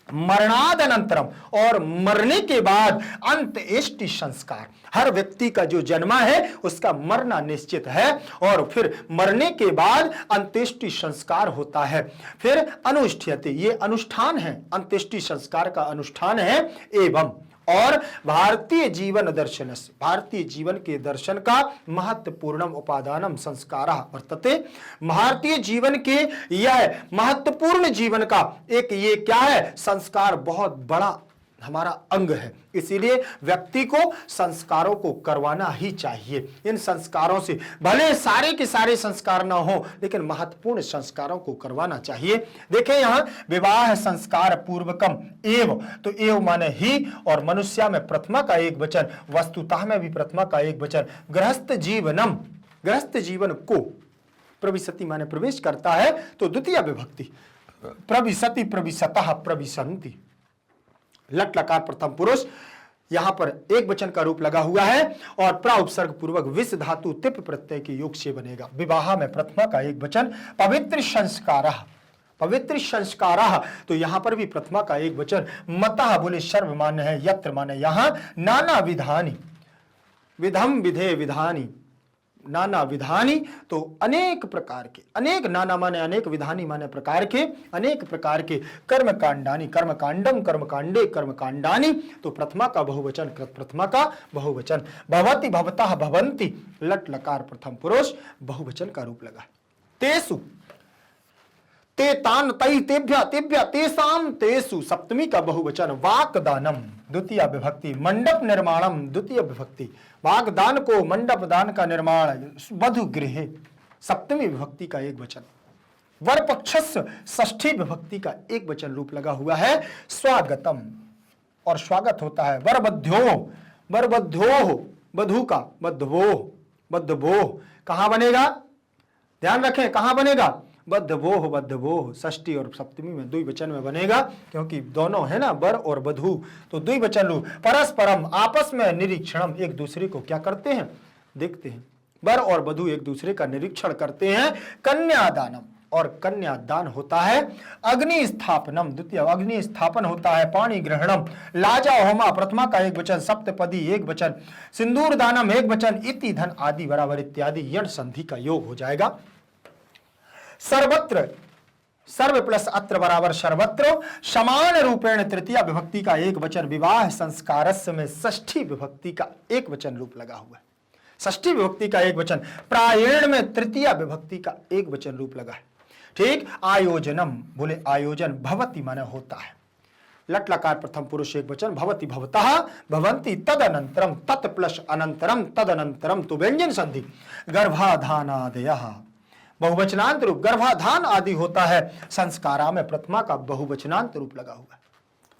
मरणाद अनंतरम, और मरने के बाद अंत्येष्टि संस्कार। हर व्यक्ति का जो जन्मा है उसका मरना निश्चित है, और फिर मरने के बाद अंत्येष्टि संस्कार होता है। फिर अनुष्ठ्यते, ये अनुष्ठान है, अंत्येष्टि संस्कार का अनुष्ठान है। एवं, और भारतीय जीवन दर्शन से, भारतीय जीवन के दर्शन का महत्वपूर्णम उपादानम संस्कारः वर्तते। भारतीय जीवन के यह महत्वपूर्ण जीवन का एक ये क्या है, संस्कार बहुत बड़ा हमारा अंग है। इसीलिए व्यक्ति को संस्कारों को करवाना ही चाहिए। इन संस्कारों से भले सारे के सारे संस्कार ना हो, लेकिन महत्वपूर्ण संस्कारों को करवाना चाहिए। देखें यहां विवाह संस्कार पूर्वकम एव, तो एव माने ही, और मनुष्य में प्रथमा का एक वचन, वस्तुतः में भी प्रथमा का एक वचन। गृहस्थ जीवनम, गृहस्थ जीवन को, प्रविशति माने प्रवेश करता है, तो द्वितीय विभक्ति प्रविशति, प्रविशतः, प्रविशन्ति। लट लकार प्रथम पुरुष, यहां पर एक वचन का रूप लगा हुआ है, और प्राउपसर्ग पूर्वक विस धातु तिप प्रत्यय के योग से बनेगा। विवाह में प्रथमा का एक वचन, पवित्र संस्कारः, पवित्र संस्कारः, तो यहां पर भी प्रथमा का एक वचन। मतः बोले सर्व मान्य है, यत्र माने यहां, नाना विधानी, विधम विधे विधानी, नाना विधानी, तो अनेक प्रकार के, अनेक, नाना माने अनेक, विधानी माने प्रकार के, अनेक प्रकार के कर्मकांडानी, कर्मकांडम, कर्मकांडे, कर्मकांडानी, तो प्रथमा का बहुवचन, प्रथमा का बहुवचन। भवति, भवतः, भवन्ति, लट लकार प्रथम पुरुष, बहुवचन का रूप लगा। तेसु, ते तान तई तेभ्य तेभ्य तेसाम तेसु, सप्तमी का बहुवचन। वाकदानम द्वितीय विभक्ति, मंडप निर्माणम द्वितीय विभक्ति, वागदान को, मंडप दान का निर्माण, वधु गृहे, सप्तमी विभक्ति का एक वचन। वर पक्षस्य षष्ठी विभक्ति का एक वचन रूप लगा हुआ है। स्वागतम, और स्वागत होता है। वरबध्यो, वरबध्यो, वधु का, बद्धवो, बद्धवो कहां बनेगा, ध्यान रखें कहां बनेगा, बद्धवोह, बद्धवोह, षष्ठी और सप्तमी में द्विवचन में बनेगा, क्योंकि दोनों है ना, वर और वधु, तो द्विवचन रूप। परस्परम, आपस में, निरीक्षणम, एक दूसरे को क्या करते हैं, देखते हैं। वर और वधु एक दूसरे का निरीक्षण करते हैं। कन्यादानम, और कन्यादान होता है। अग्नि स्थापनम द्वितीय, अग्नि स्थापन होता है। पाणी ग्रहणम, लाजा होमा प्रथमा का एक वचन, सप्तपदी एक वचन। सिंदूर दानम एक वचन। इति धन आदि बराबर इत्यादि यण संधि का योग हो जाएगा। सर्वत्र, सर्व प्लस अत्र बराबर सर्वत्र, समान रूपेण तृतीय विभक्ति का एक वचन। विवाह संस्कारस्य में षष्ठी विभक्ति का एक वचन रूप लगा हुआ है, षष्ठी विभक्ति का एक वचन। प्रायण में तृतीय विभक्ति का एक वचन रूप लगा है। ठीक। आयोजनम बोले आयोजन, भवति माने होता है। लट लकार प्रथम पुरुष एक वचन। भवति, भवतः, भवन्ति, तदनंतरम, तत् प्लस अनंतरम, तदनंतरम, तो व्यंजन संधि। गर्भाधानादयः बहुवचनांत रूप, गर्भाधान आदि होता है। संस्कारा में प्रथमा का बहुवचनांत रूप लगा हुआ है।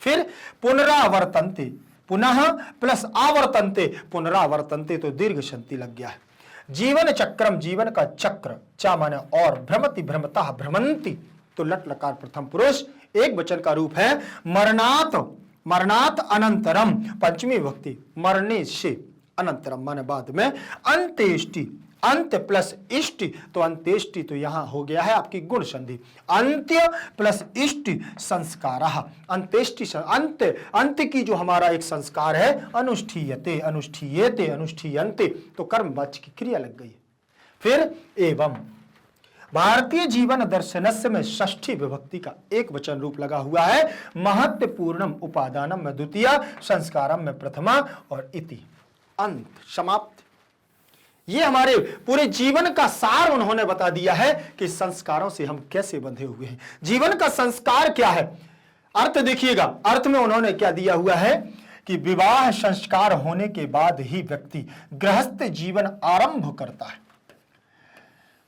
फिर पुनरावर्तन्ते, पुनः प्लस आवर्तन्ते, पुनरावर्तन्ते, तो दीर्घ संति लग गया है। जीवन चक्रम, जीवन का चक्र, चा माने और, भ्रमति, भ्रमतः, भ्रमंति, तो लट लकार प्रथम पुरुष एक वचन का रूप है। मरणात, मरणात अनंतरम, पंचमी विभक्ति, मरने से, अनंतरम माने बाद में। अंत्येष्टि, अंत प्लस इष्टि, तो अंत्येष्टि, तो यहां हो गया है आपकी गुण संधि। अंत्य प्लस इष्टि संस्कारः, अंत्येष्टि, अंत, अंत की जो हमारा एक संस्कार है, अनुष्ठीयते, अनुष्ठीयते, अनुष्ठीयन्ते, तो कर्मवाच्य की क्रिया लग गई है। फिर एवं, भारतीय जीवन दर्शनस्य में षष्ठी विभक्ति का एक वचन रूप लगा हुआ है। महत्वपूर्णम उपादानम में द्वितीय, संस्कारम में प्रथमा, और इति, अंत, समाप्त। ये हमारे पूरे जीवन का सार उन्होंने बता दिया है कि संस्कारों से हम कैसे बंधे हुए हैं, जीवन का संस्कार क्या है। अर्थ देखिएगा, अर्थ में उन्होंने क्या दिया हुआ है कि विवाह संस्कार होने के बाद ही व्यक्ति गृहस्थ जीवन आरंभ करता है।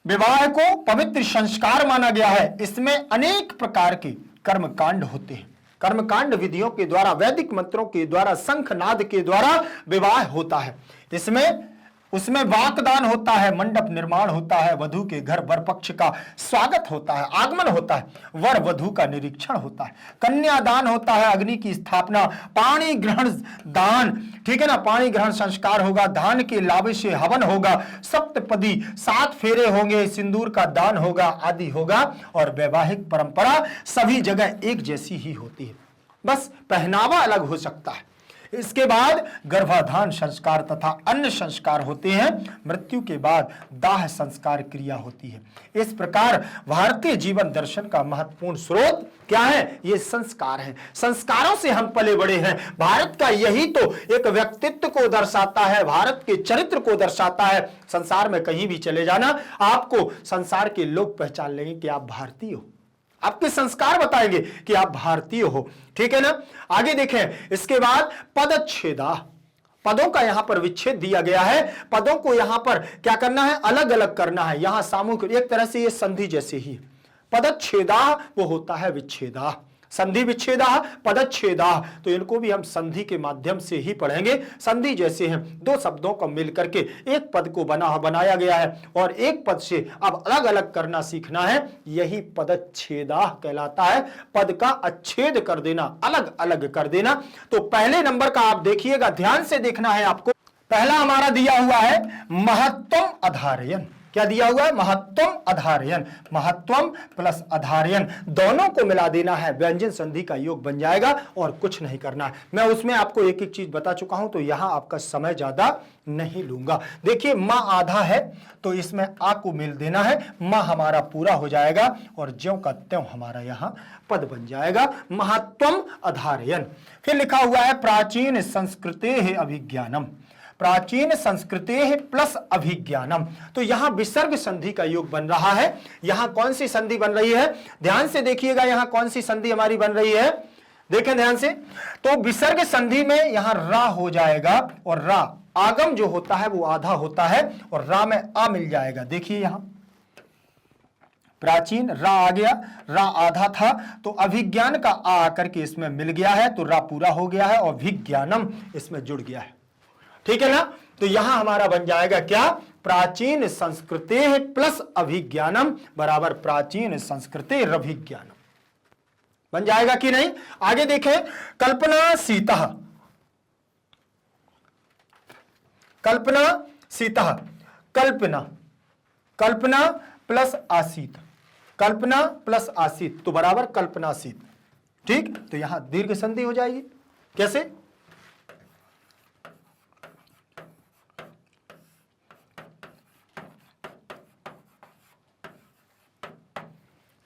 विवाह को पवित्र संस्कार माना गया है। इसमें अनेक प्रकार के कर्मकांड होते हैं। कर्मकांड विधियों के द्वारा, वैदिक मंत्रों के द्वारा, शंखनाद के द्वारा विवाह होता है। उसमें वाकदान होता है, मंडप निर्माण होता है, वधू के घर वर पक्ष का स्वागत होता है, आगमन होता है, वर वधू का निरीक्षण होता है, कन्यादान होता है, अग्नि की स्थापना, पाणी ग्रहण दान, ठीक है ना, पाणी ग्रहण संस्कार होगा, धान के लावे से हवन होगा, सप्तपदी 7 फेरे होंगे, सिंदूर का दान होगा आदि होगा। और वैवाहिक परंपरा सभी जगह एक जैसी ही होती है, बस पहनावा अलग हो सकता है। इसके बाद गर्भाधान संस्कार तथा अन्य संस्कार होते हैं। मृत्यु के बाद दाह संस्कार क्रिया होती है। इस प्रकार भारतीय जीवन दर्शन का महत्वपूर्ण स्रोत क्या है? ये संस्कार है। संस्कारों से हम पले बड़े हैं। भारत का यही तो एक व्यक्तित्व को दर्शाता है, भारत के चरित्र को दर्शाता है। संसार में कहीं भी चले जाना, आपको संसार के लोग पहचान लेंगे कि आप भारतीय हो, आपके संस्कार बताएंगे कि आप भारतीय हो, ठीक है ना। आगे देखें, इसके बाद पदच्छेदा, पदों का यहां पर विच्छेद दिया गया है। पदों को यहां पर क्या करना है? अलग अलग करना है। यहां सामूहिक, एक तरह से ये संधि जैसे ही। पदच्छेदा वो होता है विच्छेदा, संधि विच्छेदा, पदच्छेदा, तो इनको भी हम संधि के माध्यम से ही पढ़ेंगे। संधि जैसे हैं, दो शब्दों को मिलकर के एक पद को बनाया गया है और एक पद से अब अलग अलग करना सीखना है, यही पदच्छेदा कहलाता है। पद का अच्छेद कर देना, अलग अलग कर देना। तो पहले नंबर का आप देखिएगा, ध्यान से देखना है आपको। पहला हमारा दिया हुआ है महत्तम अधारयन। क्या दिया हुआ है? महत्तम अधारयन। महत्तम प्लस अधारयन दोनों को मिला देना है, व्यंजन संधि का योग बन जाएगा और कुछ नहीं करना है। मैं उसमें आपको एक एक चीज बता चुका हूं, तो यहां आपका समय ज्यादा नहीं लूंगा। देखिए, मां आधा है तो इसमें आ को मिल देना है, मां हमारा पूरा हो जाएगा और ज्यों का त्यों हमारा यहां पद बन जाएगा, महत्तम अधारयन। फिर लिखा हुआ है प्राचीन संस्कृते अभिज्ञानम। प्राचीन संस्कृते प्लस अभिज्ञानम, तो यहां विसर्ग संधि का योग बन रहा है। यहां कौन सी संधि बन रही है? ध्यान से देखिएगा, यहां कौन सी संधि हमारी बन रही है, देखें ध्यान से। तो विसर्ग संधि में यहां रा हो जाएगा और रा आगम जो होता है वो आधा होता है और रा में आ मिल जाएगा। देखिए यहां प्राचीन रा आ गया, रा आधा था तो अभिज्ञान का आ आकर के इसमें मिल गया है, तो रा पूरा हो गया है और विज्ञानम इसमें जुड़ गया है, ठीक है ना। तो यहां हमारा बन जाएगा क्या? प्राचीन संस्कृते प्लस अभिज्ञानम बराबर प्राचीन संस्कृते अभिज्ञानम बन जाएगा कि नहीं। आगे देखें, कल्पना सीता, कल्पना सीता, कल्पना, कल्पना प्लस आसीत, कल्पना प्लस आसीत तो बराबर कल्पनासीत, ठीक। तो यहां दीर्घ संधि हो जाएगी। कैसे?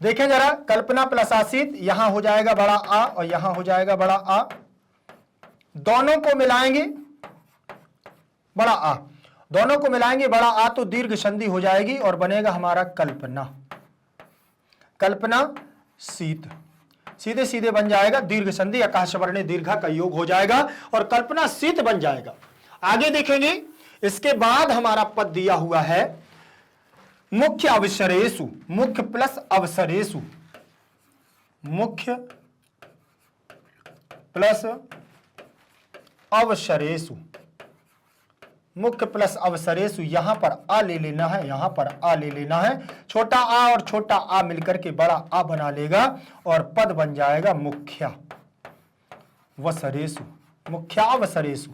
देखें जरा, कल्पना प्लस आसीत, यहां हो जाएगा बड़ा आ और यहां हो जाएगा बड़ा आ, दोनों को मिलाएंगे बड़ा आ, दोनों को मिलाएंगे बड़ा आ तो दीर्घ संधि हो जाएगी और बनेगा हमारा कल्पना, कल्पना सीत, सीधे सीधे बन जाएगा दीर्घ संधि, आकाश वर्णे दीर्घा का योग हो जाएगा और कल्पना सीत बन जाएगा। आगे देखेंगे, इसके बाद हमारा पद दिया हुआ है मुख्य अवसरेषु, मुख्य प्लस अवसरेषु, मुख्य प्लस अवसरेषु, मुख्य प्लस अवसरेषु, यहां पर आ ले लेना है, यहां पर आ ले लेना है, छोटा आ और छोटा आ मिलकर के बड़ा आ बना लेगा और पद बन जाएगा मुख्या वसरेषु, मुख्यावसरेषु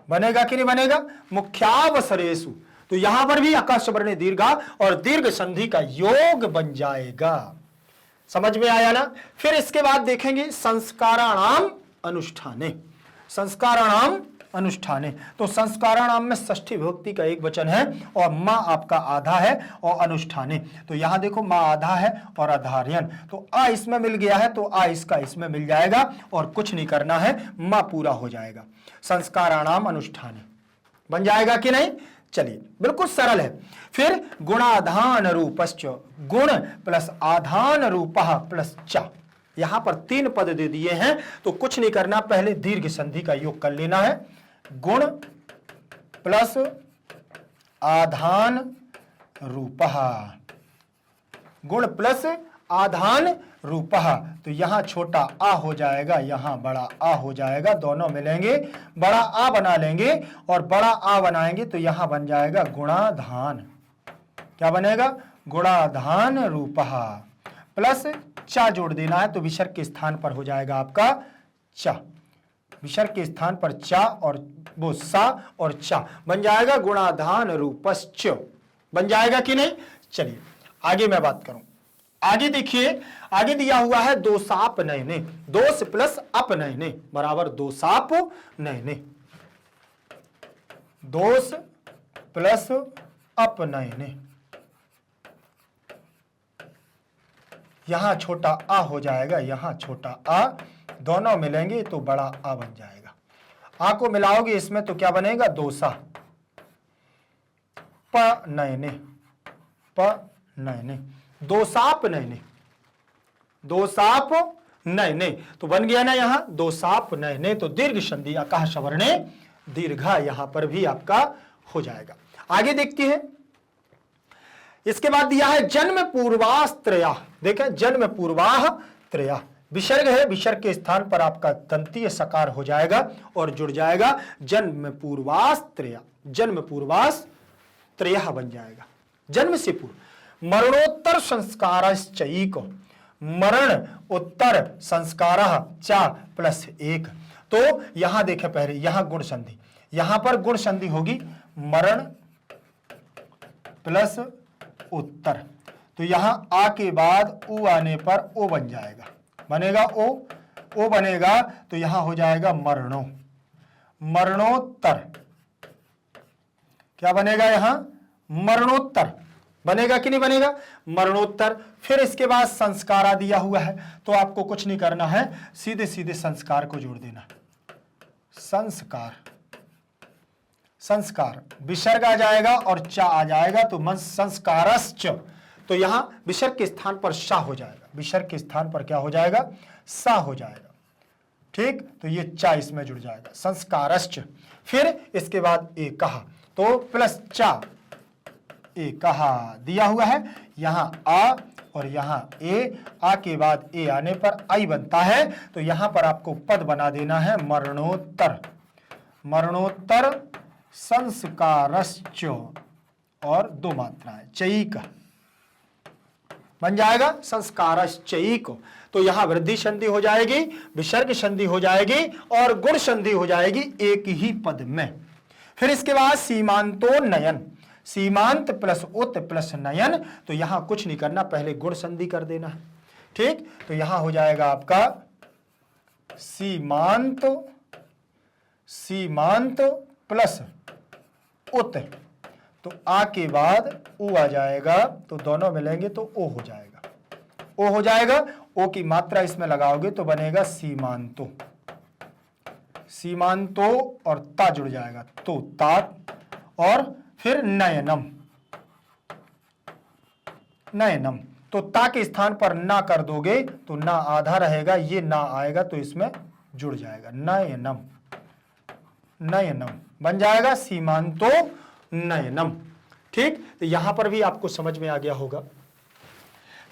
बनेगा कि नहीं बनेगा? मुख्यावसरेषु, तो यहां पर भी आकाश वर्ण दीर्घा और दीर्घ संधि का योग बन जाएगा। समझ में आया ना। फिर इसके बाद देखेंगे संस्काराणाम अनुष्ठाने, संस्काराणाम अनुष्ठाने, तो संस्काराणाम में षष्ठी विभक्ति का एक वचन है और मां आपका आधा है और अनुष्ठाने, तो यहां देखो मां आधा है और आधार्यन, तो आ इसमें मिल गया है तो आ इसका इसमें मिल जाएगा और कुछ नहीं करना है, मां पूरा हो जाएगा। संस्काराणाम अनुष्ठाने बन जाएगा कि नहीं? चलिए बिल्कुल सरल है। फिर गुणाधान रूपश्च, गुण प्लस आधान रूपः प्लस च, यहां पर 3 पद दे दिए हैं तो कुछ नहीं करना, पहले दीर्घ संधि का योग कर लेना है। गुण प्लस आधान रूपः, गुण प्लस आधान रूपः, तो यहां छोटा आ हो जाएगा, यहां बड़ा आ हो जाएगा, दोनों मिलेंगे बड़ा आ बना लेंगे और बड़ा आ बनाएंगे तो यहां बन जाएगा गुणाधान। क्या बनेगा? गुणाधान रूपः प्लस चा जोड़ देना है तो विसर्ग के स्थान पर हो जाएगा आपका चा, विसर्ग के स्थान पर चा और वो सा और चा बन जाएगा गुणाधान रूपश्च, बन जाएगा कि नहीं। चलिए आगे मैं बात करूं। आगे देखिए, आगे दिया हुआ है दोसाप नयने, दोष प्लस अपनयने बराबर दोसाप नयने, दोष प्लस अपनयने, यहां छोटा आ हो जाएगा, यहां छोटा आ, दोनों मिलेंगे तो बड़ा आ बन जाएगा। आ को मिलाओगे इसमें तो क्या बनेगा? दोसा प नयने, प नयने, दोसाप नयने, दोसाप नयने, तो बन गया ना यहां दोसाप नयने, तो दीर्घ संधि अकाह सवर्णे दीर्घा यहां पर भी आपका हो जाएगा। आगे देखते हैं। इसके बाद दिया है जन्म पूर्वास्त्रया, देखें जन्म पूर्वाह त्रया, विसर्ग है, विसर्ग के स्थान पर आपका दंतीय सकार हो जाएगा और जुड़ जाएगा जन्म पूर्वास्त्रया, जन्म पूर्वास्त्रया बन जाएगा, जन्म से पूर्व। मरणोत्तर संस्कारश्चैक, मरण उत्तर संस्कारः चा प्लस 1, तो यहां देखें पहले यहां गुण संधि, यहां पर गुण संधि होगी मरण प्लस उत्तर, तो यहां आ के बाद उ आने पर ओ बन जाएगा, बनेगा ओ बनेगा तो यहां हो जाएगा मरणो, मरणोत्तर, क्या बनेगा यहां? मरणोत्तर बनेगा कि नहीं बनेगा? मरणोत्तर। फिर इसके बाद संस्कारा दिया हुआ है तो आपको कुछ नहीं करना है, सीधे सीधे संस्कार को जोड़ देना, संस्कार, संस्कार, विसर्ग आ जाएगा और चा आ जाएगा तो मन संस्कारश्च, तो यहां विसर्ग के स्थान पर सा हो जाएगा, विसर्ग के स्थान पर क्या हो जाएगा? सा हो जाएगा, ठीक, तो ये चा इसमें जुड़ जाएगा संस्कारश्च। फिर इसके बाद ए कहा तो प्लस चा ए कहा दिया हुआ है, यहां आ और यहां ए, आ के बाद ए आने पर आई बनता है तो यहां पर आपको पद बना देना है मरणोत्तर, मरणोत्तर संस्कारश्च और 2 मात्राएं चैक बन जाएगा संस्कारश्चैक, तो यहां वृद्धि संधि हो जाएगी, विसर्ग संधि हो जाएगी और गुण संधि हो जाएगी एक ही पद में। फिर इसके बाद सीमांतो नयन, सीमांत प्लस उत प्लस नयन, तो यहां कुछ नहीं करना, पहले गुण संधि कर देना है, ठीक, तो यहां हो जाएगा आपका सीमांत, सीमांत प्लस उत, तो आ के बाद उ आ जाएगा तो दोनों मिलेंगे तो ओ हो जाएगा, ओ हो जाएगा, ओ की मात्रा इसमें लगाओगे तो बनेगा सीमांतो, सीमांतो और ता जुड़ जाएगा तो तात, और फिर नयनम, नयनम, तो ता के स्थान पर ना कर दोगे तो ना आधा रहेगा, ये ना आएगा तो इसमें जुड़ जाएगा नयनम, नयनम बन जाएगा सीमांतो नयनम, ठीक, तो यहां पर भी आपको समझ में आ गया होगा।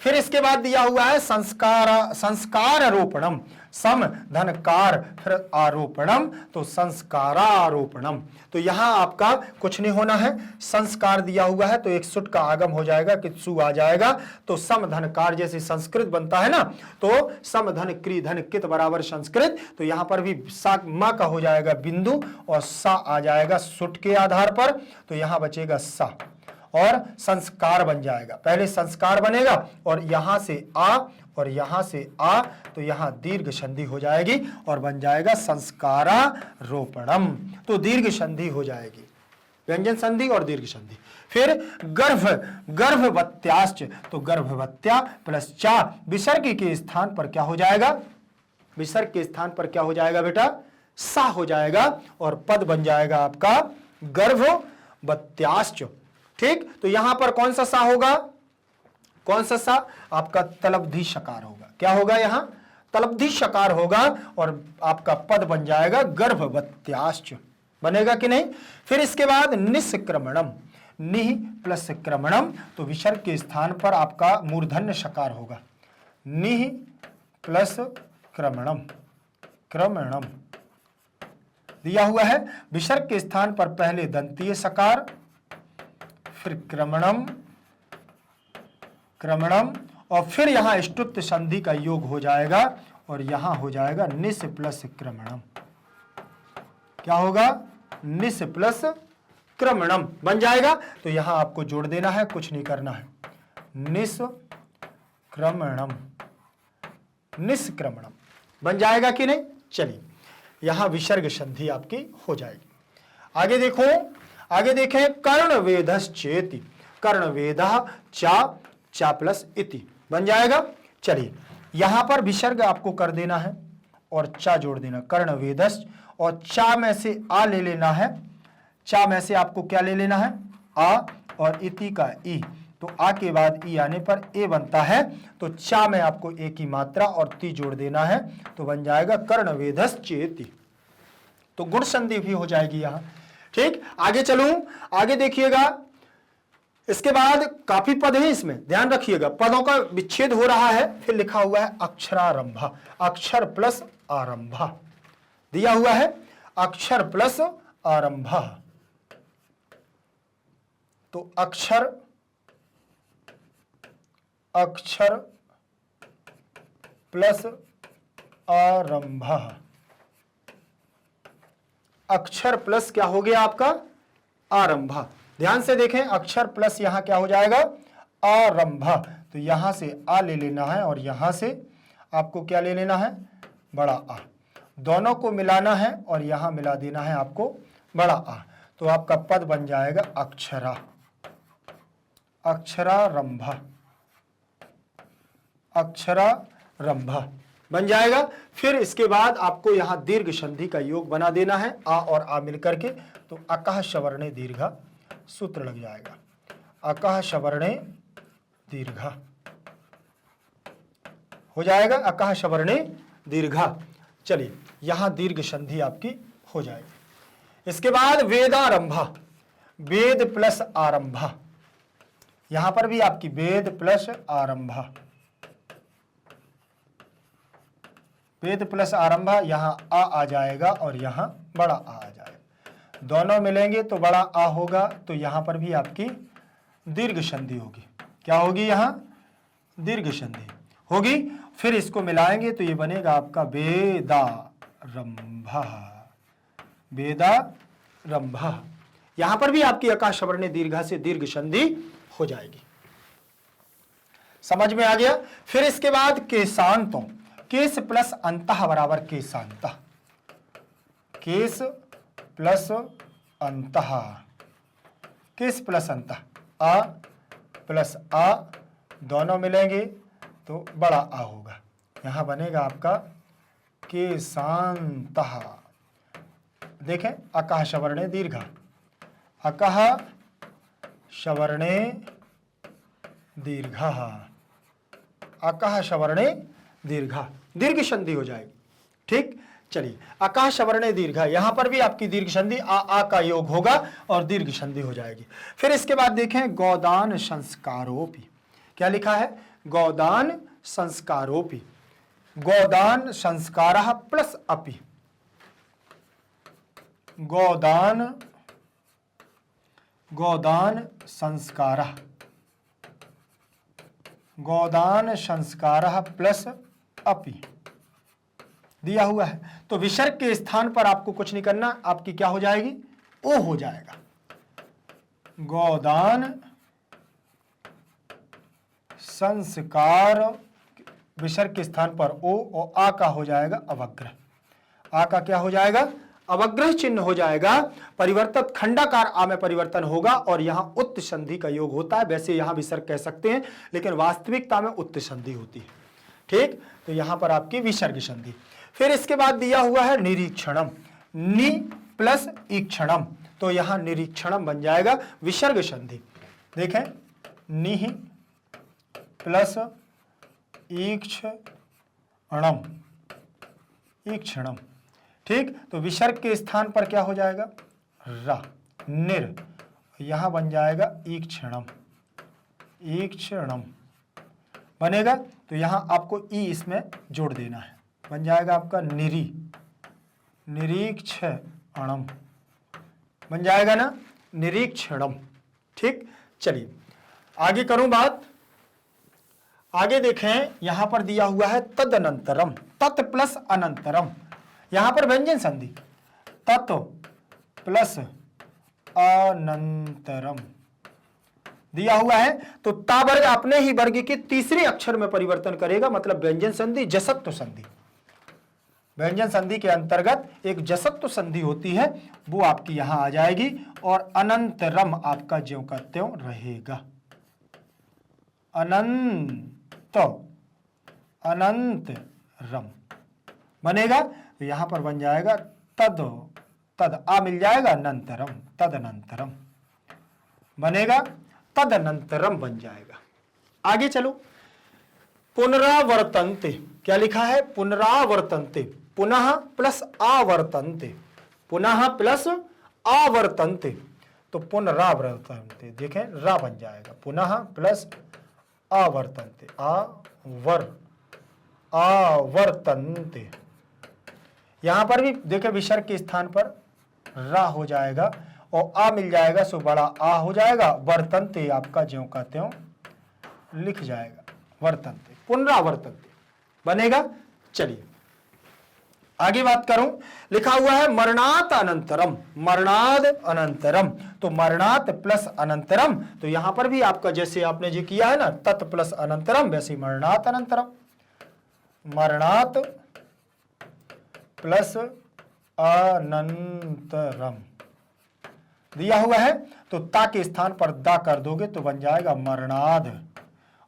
फिर इसके बाद दिया हुआ है संस्कार, संस्कार आरोपणम, सम धनकार फिर आरोपणम तो संस्कारारोपणम, तो यहां आपका कुछ नहीं होना है, संस्कार दिया हुआ है तो एक सुट का आगम हो जाएगा कि सु आ जाएगा तो सम धनकार, जैसे संस्कृत बनता है ना तो सम धन क्री धन कित बराबर संस्कृत, तो यहां पर भी सा मा का हो जाएगा बिंदु और सा आ जाएगा सुट के आधार पर, तो यहां बचेगा सा और संस्कार बन जाएगा, पहले संस्कार बनेगा और यहां से आ और यहां से आ तो यहां दीर्घ संधि हो जाएगी और बन जाएगा संस्कारारोपणम, तो दीर्घ संधि हो जाएगी, व्यंजन संधि और दीर्घ संधि। फिर गर्भ, गर्भवत्याश्च, तो गर्भवत्या प्लस चा, विसर्ग के स्थान पर क्या हो जाएगा? विसर्ग के स्थान पर क्या हो जाएगा बेटा? सा हो जाएगा और पद बन जाएगा आपका गर्भ वत्याश्च। ठीक, तो यहां पर कौन सा सा होगा, कौन सा सा, आपका तलब्धि शकार होगा। क्या होगा, यहां तलब्धि शकार होगा और आपका पद बन जाएगा गर्भवत्याश्च, बनेगा कि नहीं। फिर इसके बाद निष्क्रमणम, निह प्लस क्रमणम, तो विसर्ग के स्थान पर आपका मूर्धन्य शकार होगा, निह प्लस क्रमणम, क्रमणम दिया हुआ है। विसर्ग के स्थान पर पहले दंतीय सकार, फिर क्रमणम, क्रमणम, और फिर यहां ष्टुत संधि का योग हो जाएगा और यहां हो जाएगा निस प्लस क्रमणम। क्या होगा, निस प्लस क्रमणम बन जाएगा। तो यहां आपको जोड़ देना है, कुछ नहीं करना है, निस क्रमणम, निष्क्रमणम बन जाएगा कि नहीं। चलिए, यहां विसर्ग संधि आपकी हो जाएगी। आगे देखो, आगे देखें, कर्ण वेदश्चेति, कर्ण वेद चा, चा प्लस इति बन जाएगा। चलिए, यहां पर विसर्ग आपको कर देना है और चा जोड़ देना, कर्ण वेदश्च, और चा में से आ ले लेना है, चा में से आपको क्या ले लेना है, आ, और इति का ई, तो आ के बाद ई आने पर ए बनता है, तो चा में आपको ए की मात्रा और ती जोड़ देना है, तो बन जाएगा कर्ण वेदश्चेति। तो गुण संधि भी हो जाएगी यहां। ठीक, आगे चलूं, आगे देखिएगा, इसके बाद काफी पद है, इसमें ध्यान रखिएगा, पदों का विच्छेद हो रहा है। फिर लिखा हुआ है अक्षरारंभा, अक्षर प्लस आरंभा दिया हुआ है, अक्षर प्लस आरंभा, तो अक्षर, अक्षर प्लस आरंभा, अक्षर प्लस क्या हो गया आपका, आरंभा। ध्यान से देखें, अक्षर प्लस यहां क्या हो जाएगा, आरंभा, तो यहां से आ ले लेना है और यहां से आपको क्या ले लेना है, बड़ा आ, दोनों को मिलाना है और यहां मिला देना है आपको बड़ा आ, तो आपका पद बन जाएगा अक्षरा, अक्षरारंभा, अक्षरारंभा बन जाएगा। फिर इसके बाद आपको यहां दीर्घ संधि का योग बना देना है, आ और आ मिलकर के, तो अकह सवर्णे दीर्घा सूत्र लग जाएगा, अकह सवर्णे दीर्घा हो जाएगा, अकह सवर्णे दीर्घा। चलिए, यहां दीर्घ संधि आपकी हो जाएगी। इसके बाद वेदारंभा, वेद प्लस आरंभा, यहां पर भी आपकी वेद प्लस आरंभा, वेद प्लस आरंभा, यहां आ जाएगा और यहां बड़ा आ जाएगा, दोनों मिलेंगे तो बड़ा आ होगा, तो यहां पर भी आपकी दीर्घ संधि होगी। क्या होगी, यहां दीर्घ संधि होगी। फिर इसको मिलाएंगे तो ये बनेगा आपका वेदारंभा, वेदारंभा, यहां पर भी आपकी अकाश सवर्णे दीर्घा से दीर्घ संधि हो जाएगी। समझ में आ गया। फिर इसके बाद केशांतों, केस प्लस अंतः बराबर केशांतः, केस प्लस अंतः, केस प्लस अंतः, आ प्लस आ, दोनों मिलेंगे तो बड़ा आ होगा, यहां बनेगा आपका केशांतः। देखें, अकह सवर्णे दीर्घा, अकह सवर्णे दीर्घा, अकह सवर्णे दीर्घा, दीर्घ संधि हो जाएगी। ठीक, चलिए, अकह सवर्णे दीर्घा, यहां पर भी आपकी दीर्घ संधि आ का योग होगा और दीर्घ संधि हो जाएगी। फिर इसके बाद देखें, गोदान संस्कारोपि, क्या लिखा है, गोदान संस्कारोपि, गोदान संस्कारः प्लस अपि, गोदान, गोदान संस्कारः, गोदान संस्कारः प्लस अपि दिया हुआ है। तो विसर्ग के स्थान पर आपको कुछ नहीं करना, आपकी क्या हो जाएगी, ओ हो जाएगा, गोदान संस्कार, विसर्ग के स्थान पर ओ, और आ का हो जाएगा अवग्रह, आ का क्या हो जाएगा, अवग्रह चिन्ह हो जाएगा, परिवर्तित खंडाकार आ में परिवर्तन होगा और यहां उत्त संधि का योग होता है। वैसे यहां विसर्ग कह सकते हैं, लेकिन वास्तविकता में उत्त संधि होती है। ठीक, तो यहां पर आपकी विसर्ग संधि। फिर इसके बाद दिया हुआ है निरीक्षणम, नि प्लस ईक्षणम, तो यहां निरीक्षणम बन जाएगा विसर्ग संधि। देखें निह प्लस ईक्षणम, ईक्षणम, ठीक। तो विसर्ग के स्थान पर क्या हो जाएगा रा, निर, यहां बन जाएगा ईक्षणम, ईक्षणम बनेगा। तो यहां आपको ई इसमें जोड़ देना है, बन जाएगा आपका निरी, निरीक्षणम बन जाएगा ना, निरीक्षणम, ठीक। चलिए आगे करूं बात, आगे देखें यहां पर दिया हुआ है तदनंतरम, तत् प्लस अनंतरम, यहां पर व्यंजन संधि, तत् प्लस अनंतरम दिया हुआ है। तो ता वर्ग अपने ही वर्ग के तीसरे अक्षर में परिवर्तन करेगा, मतलब व्यंजन संधि, जसत्व संधि। व्यंजन संधि के अंतर्गत एक जसत्व संधि होती है, वो आपकी यहां आ जाएगी, और अनंतरम आपका ज्यों का त्यों रहेगा। अनंत, अनंतरम बनेगा। तो यहां पर बन जाएगा तद, तद आ मिल जाएगा, अनंतरम, तदनंतरम बनेगा, तदनंतरम बन जाएगा। आगे चलो, पुनरावर्तन्ते, क्या लिखा है पुनरावर्तन्ते, पुनः प्लस आवर्तन्ते, पुनः प्लस आवर्तन्ते, तो पुनरावर्तन्ते, देखें रा बन जाएगा, पुनः प्लस आवर्तन्ते, आवर्तन्ते, यहां पर भी देखें विसर्ग के स्थान पर रा हो जाएगा और आ मिल जाएगा, सो बड़ा आ हो जाएगा, वर्तन्ते आपका ज्यों का त्यों लिख जाएगा, वर्तन्ते, पुनरावर्तन्ते बनेगा। चलिए आगे बात करूं, लिखा हुआ है मरणात अनंतरम, मरणाद अनंतरम, तो मरणात प्लस अनंतरम, तो यहां पर भी आपका जैसे आपने जो किया है ना तत् प्लस अनंतरम, वैसे मरणात अनंतरम, मरणात प्लस अनंतरम दिया हुआ है। तो ता के स्थान पर दा कर दोगे तो बन जाएगा मरणाद,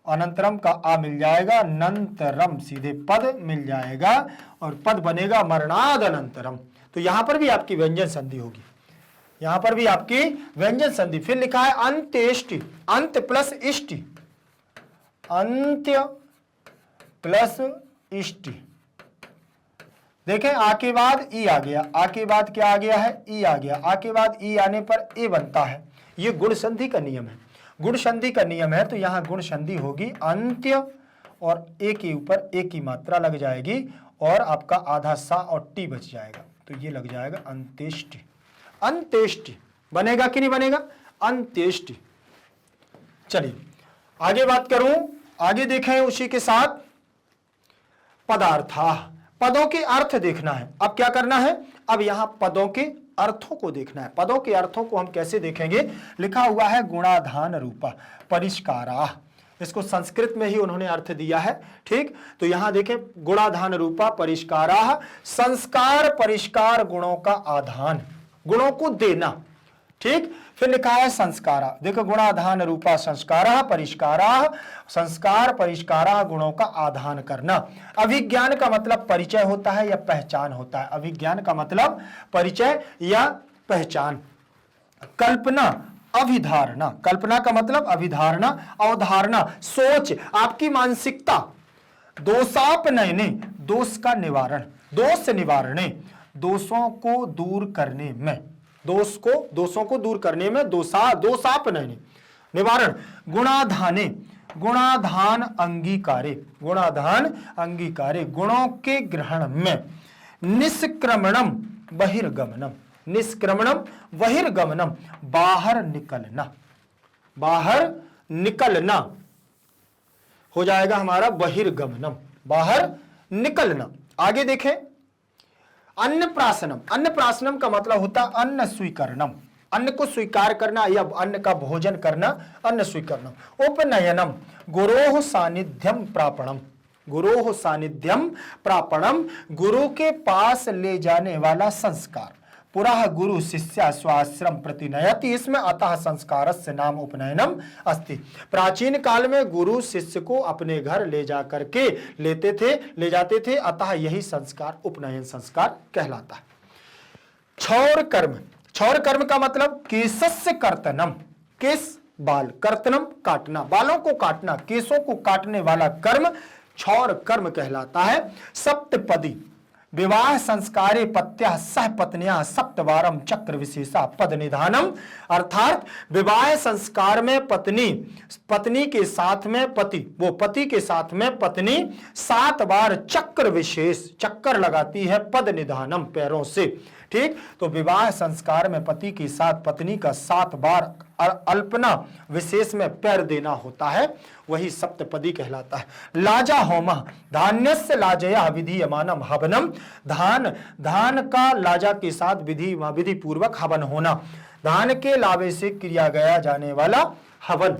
अनंतरम का आ मिल जाएगा, नंतरम सीधे पद मिल जाएगा और पद बनेगा मरणाद अनंतरम। तो यहां पर भी आपकी व्यंजन संधि होगी, यहां पर भी आपकी व्यंजन संधि। फिर लिखा है अंत्येष्टि, अंत प्लस इष्टि, अंत्य प्लस इष्टि, देखें आ के बाद ई आ गया, आ के बाद क्या आ गया है ई आ गया, आ के बाद ई आने पर ए बनता है, ये गुण संधि का नियम है, गुण संधि का नियम है। तो यहां गुण संधि होगी, अंत्य और ए के ऊपर ए की मात्रा लग जाएगी और आपका आधा सा और टी बच जाएगा, तो ये लग जाएगा अंत्येष्टि, अंत्येष्टि बनेगा कि नहीं बनेगा, अंत्येष्टि। चलिए आगे बात करूं, आगे देखें उसी के साथ पदार्था, पदों के अर्थ देखना है। अब क्या करना है, अब यहां पदों के अर्थों को देखना है। पदों के अर्थों को हम कैसे देखेंगे, लिखा हुआ है गुणाधान रूपा परिष्कारा, इसको संस्कृत में ही उन्होंने अर्थ दिया है, ठीक। तो यहां देखें गुणाधान रूपा परिष्कारा, संस्कार परिष्कार गुणों का आधान, गुणों को देना, ठीक। फिर लिखा है संस्कारा, देखो गुणाधान रूपा संस्कारा परिष्कारा, संस्कार परिष्कारा गुणों का आधान करना। अभिज्ञान का मतलब परिचय होता है या पहचान होता है, अभिज्ञान का मतलब परिचय या पहचान। कल्पना अभिधारणा, कल्पना का मतलब अभिधारणा, अवधारणा सोच, आपकी मानसिकता। दोषापनयने, दोष का निवारण, दोष निवारणे, दोषों को दूर करने में, दोषों को दूर करने में, दोषापनयने निवारण। गुणाधाने, गुणाधान अंगीकारे, गुणाधान अंगीकारे गुणों के ग्रहण में। निष्क्रमणम बहिर्गमनम, निष्क्रमणम बहिर्गमनम बाहर निकलना, बाहर निकलना हो जाएगा हमारा बहिर्गमनम, बाहर निकलना। आगे देखें अन्नप्राशनम, अन्नप्राशनम का मतलब होता है अन्न स्वीकरणम, अन्न को स्वीकार करना या अन्न का भोजन करना, अन्न स्वीकरणम। उपनयनम गुरोह सानिध्यम प्रापणम, गुरोह सानिध्यम प्रापणम गुरु के पास ले जाने वाला संस्कार। पुरः गुरु शिष्य स्वाश्रम प्रतिनयति, इसमें अतः संस्कारस्य नाम उपनयनम अस्ति। प्राचीन काल में गुरु शिष्य को अपने घर ले जा करके ले जाते थे, अतः यही संस्कार उपनयन संस्कार कहलाता है। क्षौर कर्म, क्षौर कर्म का मतलब केशस्य कर्तनम, केस बाल, कर्तनम काटना, बालों को काटना, केसों को काटने वाला कर्म क्षौर कर्म कहलाता है। सप्तपदी विवाह संस्कारे पत्या सह पत्निया सप्तवारम चक्र विशेषा पद निधानम, अर्थात विवाह संस्कार में पत्नी के साथ में पति, वो पति के साथ में पत्नी 7 बार चक्र विशेष, चक्कर लगाती है पद निधानम, पैरों से। ठीक, तो विवाह संस्कार में पति के साथ पत्नी का 7 बार अल्पना विशेष में पैर देना होता है, वही सप्तपदी कहलाता है। लाजा होमा धान्यस्य लाजया विधीयमानम हवनम, धान का लाजा के साथ विधि पूर्वक हवन होना, धान के लावे से किया गया जाने वाला हवन।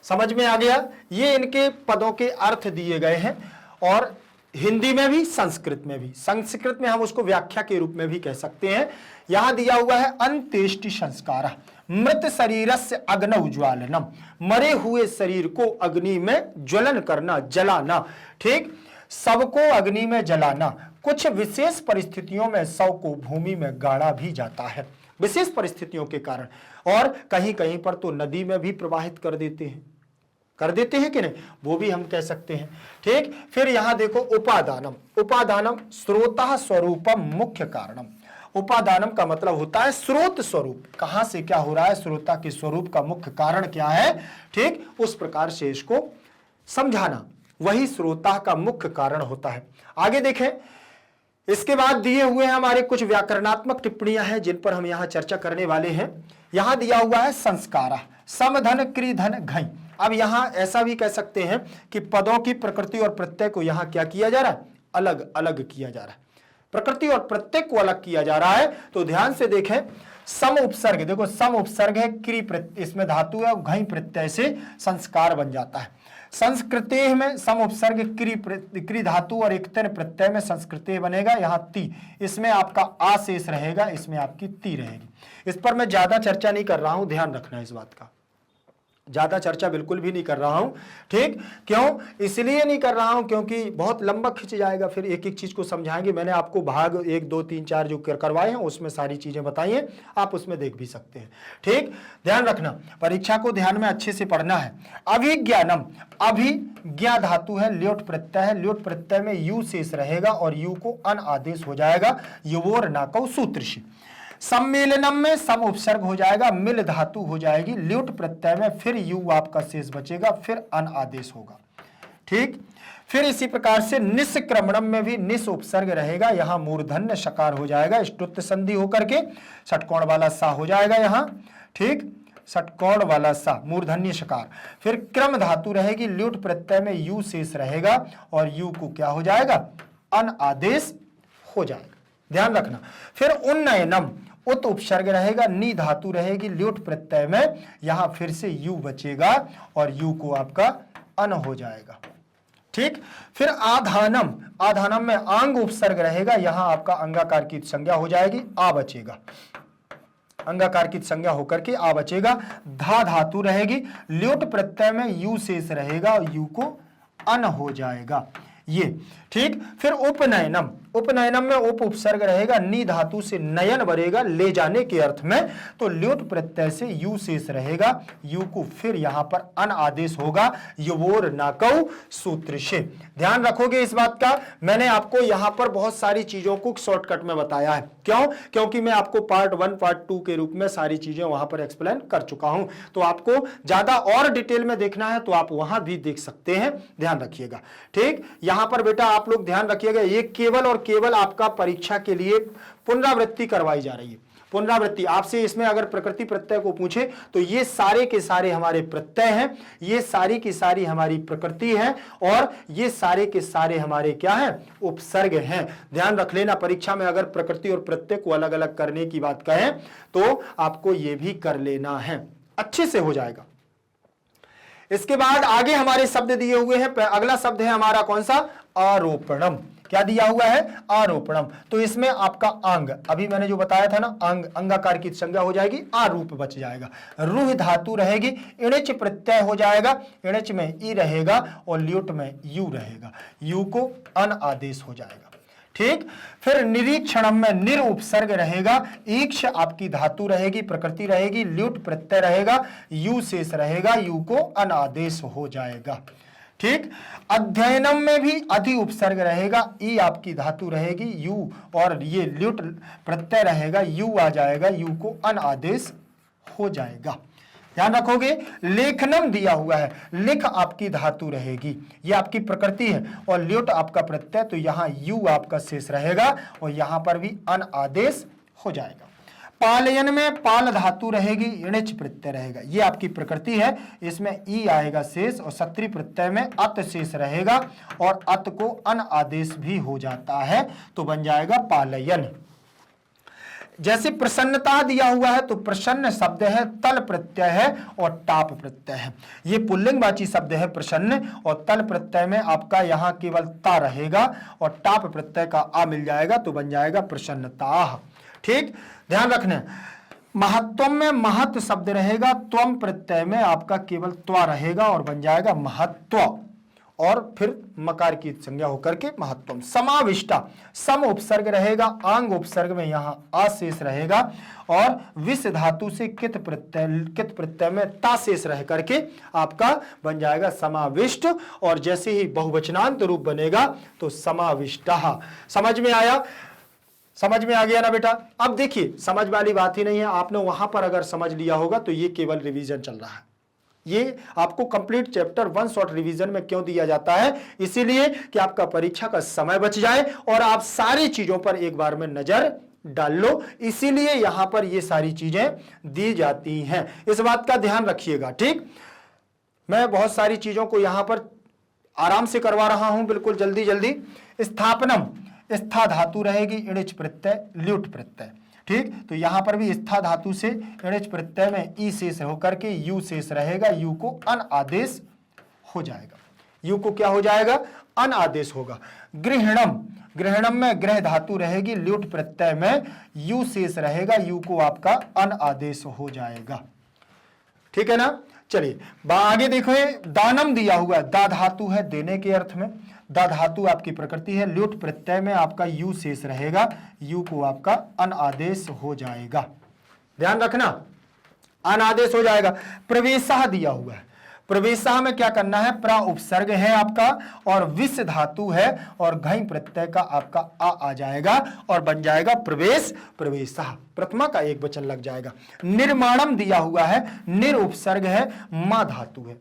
समझ में आ गया? ये इनके पदों के अर्थ दिए गए हैं, और हिंदी में भी संस्कृत में भी। संस्कृत में हम उसको व्याख्या के रूप में भी कह सकते हैं। यहां दिया हुआ है अंत्येष्टि संस्कार, मृत शरीरस्य अग्नौ ज्वालनम, मरे हुए शरीर को अग्नि में ज्वलन करना, जलाना। ठीक, सबको अग्नि में जलाना। कुछ विशेष परिस्थितियों में शव को भूमि में गाड़ा भी जाता है, विशेष परिस्थितियों के कारण, और कहीं कहीं पर तो नदी में भी प्रवाहित कर देते हैं कि नहीं, वो भी हम कह सकते हैं। ठीक, फिर यहां देखो उपादानम, उपादानम स्रोतः स्वरूपम मुख्य कारणम। उपादानम का मतलब होता है स्रोत स्वरूप, कहां से क्या हो रहा है, श्रोता के स्वरूप का मुख्य कारण क्या है। ठीक, उस प्रकार से इसको समझाना, वही श्रोता का मुख्य कारण होता है। आगे देखें, इसके बाद दिए हुए हैं हमारे कुछ व्याकरणात्मक टिप्पणियां हैं जिन पर हम यहां चर्चा करने वाले हैं। यहां दिया हुआ है संस्कारा, समधन क्रिधन घई। अब यहां ऐसा भी कह सकते हैं कि पदों की प्रकृति और प्रत्यय को यहां क्या किया जा रहा है, अलग अलग किया जा रहा है, प्रकृति और प्रत्यय को अलग किया जा रहा है। तो ध्यान से देखें, सम उपसर्ग, देखो सम उपसर्ग है, क्रि इसमें धातु है, घई प्रत्यय से संस्कार बन जाता है। संस्कृते में सम उपसर्ग क्रि धातु और इक्तन प्रत्यय में संस्कृते बनेगा, यहां ती, इसमें आपका आ शेष रहेगा, इसमें आपकी ती रहेगी। इस पर मैं ज्यादा चर्चा नहीं कर रहा हूं, ध्यान रखना इस बात का, ज्यादा चर्चा बिल्कुल भी नहीं कर रहा हूं। ठीक, क्यों? इसलिए नहीं कर रहा हूं क्योंकि बहुत लंबा खिंच जाएगा, फिर एक एक चीज को समझाएंगे। मैंने आपको भाग 1, 2, 3, 4 जो करवाए हैं उसमें सारी चीजें बताई हैं, आप उसमें देख भी सकते हैं। ठीक, ध्यान रखना, परीक्षा को ध्यान में अच्छे से पढ़ना है। अभिज्ञानम, अभिज्ञा धातु है, ल्योट प्रत्यय है, ल्योट प्रत्यय में यू शेष रहेगा और यू को अन आदेश हो जाएगा, युवोर नाकौ सूत्र से। सम्मेलनम में सम उपसर्ग हो जाएगा, मिल धातु हो जाएगी, ल्युट प्रत्यय में फिर यू आपका शेष बचेगा, फिर अन आदेश होगा। ठीक, फिर इसी प्रकार से निष्क्रमणम में भी निस उपसर्ग रहेगा, यहां मूर्धन्य शकार हो जाएगा, स्तुत्य संधि होकर के षटकोण वाला सा हो जाएगा यहां। ठीक, षटकोण वाला सा, मूर्धन्य शकार। फिर क्रम धातु रहेगी, ल्युट प्रत्यय में यू शेष रहेगा और यू को क्या हो जाएगा, अन आदेश हो जाएगा, ध्यान रखना। फिर उन्नयनम, उत उपसर्ग रहेगा, नी धातु रहेगी, ल्युट प्रत्यय में, यहां फिर से यू बचेगा और यू को आपका अन हो जाएगा। ठीक, फिर आधानम, आधानम में आंग उपसर्ग रहेगा, यहां आपका अंगाकार की संज्ञा हो जाएगी, आ बचेगा, अंगाकार की संज्ञा होकर के आ बचेगा। धा धातु रहेगी, ल्युट प्रत्यय में यू शेष रहेगा और यू को अन हो जाएगा ये। ठीक, फिर उपनयनम, उपनयनम में उप उपसर्ग रहेगा, नी धातु से नयन बनेगा, ले जाने के अर्थ में, तो ल्युट प्रत्यय से यू शेष रहेगा, यू को फिर यहां पर अन आदेश होगा, युवोर नाकौ सूत्र से। ध्यान रखोगे इस बात का, मैंने आपको यहां पर बहुत सारी चीजों को शॉर्टकट में बताया है। क्यों? क्योंकि मैं आपको पार्ट 1 पार्ट 2 के रूप में सारी चीजें वहां पर एक्सप्लेन कर चुका हूं, तो आपको ज्यादा और डिटेल में देखना है तो आप वहां भी देख सकते हैं, ध्यान रखिएगा। ठीक, यहां पर बेटा आप लोग ध्यान रखिएगा, ये केवल और केवल आपका परीक्षा के लिए पुनरावृत्ति करवाई जा रही है। पुनरावृत्ति आपसे इसमें अगर प्रकृति प्रत्यय को पूछे तो ये सारे के सारे हमारे प्रत्यय हैं, ये सारी की सारी हमारी प्रकृति है और ये सारे के सारे हमारे क्या हैं, उपसर्ग हैं। ध्यान रख लेना, परीक्षा में अगर प्रकृति और प्रत्यय को अलग अलग करने की बात कहें तो आपको ये भी कर लेना है, अच्छे से हो जाएगा। इसके बाद आगे हमारे शब्द दिए हुए हैं, अगला शब्द है हमारा कौन सा, आरोपणम। क्या दिया हुआ है, आरोपणम। तो इसमें आपका अंग, अभी मैंने जो बताया था ना, अंग, अंगाकार की संज्ञा हो जाएगी, आरूप बच जाएगा, रूह धातु रहेगी, इणिच प्रत्यय हो जाएगा, इणिच में ई रहेगा और ल्युट में यू रहेगा, यू को अन आदेश हो जाएगा। ठीक। फिर निरीक्षणम में निर उपसर्ग रहेगा, ईक्ष आपकी धातु रहेगी, प्रकृति रहेगी, ल्युट प्रत्यय रहेगा, यू शेष रहेगा, यू को अनादेश हो जाएगा। ठीक। अध्ययनम में भी अधि उपसर्ग रहेगा, ई आपकी धातु रहेगी, यू और ये ल्युट प्रत्यय रहेगा, यू आ जाएगा, यू को अनादेश हो जाएगा। ध्यान रखोगे। लेखनम दिया हुआ है, लिख आपकी धातु रहेगी, ये आपकी प्रकृति है, और ल्युट आपका प्रत्यय, तो यहां यू आपका शेष रहेगा और यहां पर भी अन आदेश हो जाएगा। पालयन में पाल धातु रहेगी, इणिच प्रत्यय रहेगा, ये आपकी प्रकृति है, इसमें ई आएगा शेष और सत्री प्रत्यय में अत शेष रहेगा और अत को अन आदेश भी हो जाता है, तो बन जाएगा पालयन। जैसे प्रसन्नता दिया हुआ है तो प्रसन्न शब्द है, तल प्रत्यय है और टाप प्रत्यय है, ये पुल्लिंगवाची शब्द है प्रसन्न, और तल प्रत्यय में आपका यहां केवल ता रहेगा और टाप प्रत्यय का आ मिल जाएगा, तो बन जाएगा प्रसन्नता। ठीक। ध्यान रखना, महत्व में महत्व शब्द रहेगा, त्वम प्रत्यय में आपका केवल त्वा रहेगा और बन जाएगा महत्व, और फिर मकार की संज्ञा होकर के महत्वम। समाविष्टा, सम उपसर्ग रहेगा, आंग उपसर्ग में यहां आशेष रहेगा, और विष धातु से कित प्रत्यय में ता शेष रह करके आपका बन जाएगा समाविष्ट, और जैसे ही बहुवचनांत रूप बनेगा तो समाविष्टा। समझ में आया? समझ में आ गया ना बेटा? अब देखिए, समझ वाली बात ही नहीं है, आपने वहां पर अगर समझ लिया होगा तो ये केवल रिवीजन चल रहा है। ये आपको कंप्लीट चैप्टर 1 शॉर्ट रिवीजन में क्यों दिया जाता है? इसीलिए कि आपका परीक्षा का समय बच जाए और आप सारी चीजों पर एक बार में नजर डाल लो, इसीलिए यहां पर ये सारी चीजें दी जाती हैं। इस बात का ध्यान रखिएगा। ठीक। मैं बहुत सारी चीजों को यहां पर आराम से करवा रहा हूं, बिल्कुल जल्दी जल्दी। स्थापनम, स्था धातु रहेगी, इणिच प्रत्यय, ल्युट प्रत्यय। ठीक। तो यहां पर भी स्था धातु से इणिच प्रत्यय में ई शेष होकर के यू शेष रहेगा, यू को अन आदेश हो जाएगा, यू को क्या हो जाएगा? अन आदेश होगा। गृहणम, गृहणम में ग्रह धातु रहेगी, ल्युट प्रत्यय में यू शेष रहेगा, यू को आपका अन आदेश हो जाएगा। ठीक है ना? चलिए आगे देखो, दानम दिया हुआ है, दा धातु है देने के अर्थ में, दा धातु आपकी प्रकृति है, ल्युट प्रत्यय में आपका यू शेष रहेगा, यू को आपका अन आदेश हो जाएगा। ध्यान रखना, अन आदेश हो जाएगा। प्रवेशः दिया हुआ है, प्रवेशः में क्या करना है? प्रा उपसर्ग है आपका और विष धातु है और घई प्रत्यय का आपका आ जाएगा और बन जाएगा प्रवेश, प्रवेशः। प्रथमा का एक वचन लग जाएगा। निर्माणम दिया हुआ है, निर उपसर्ग है, मा धातु है,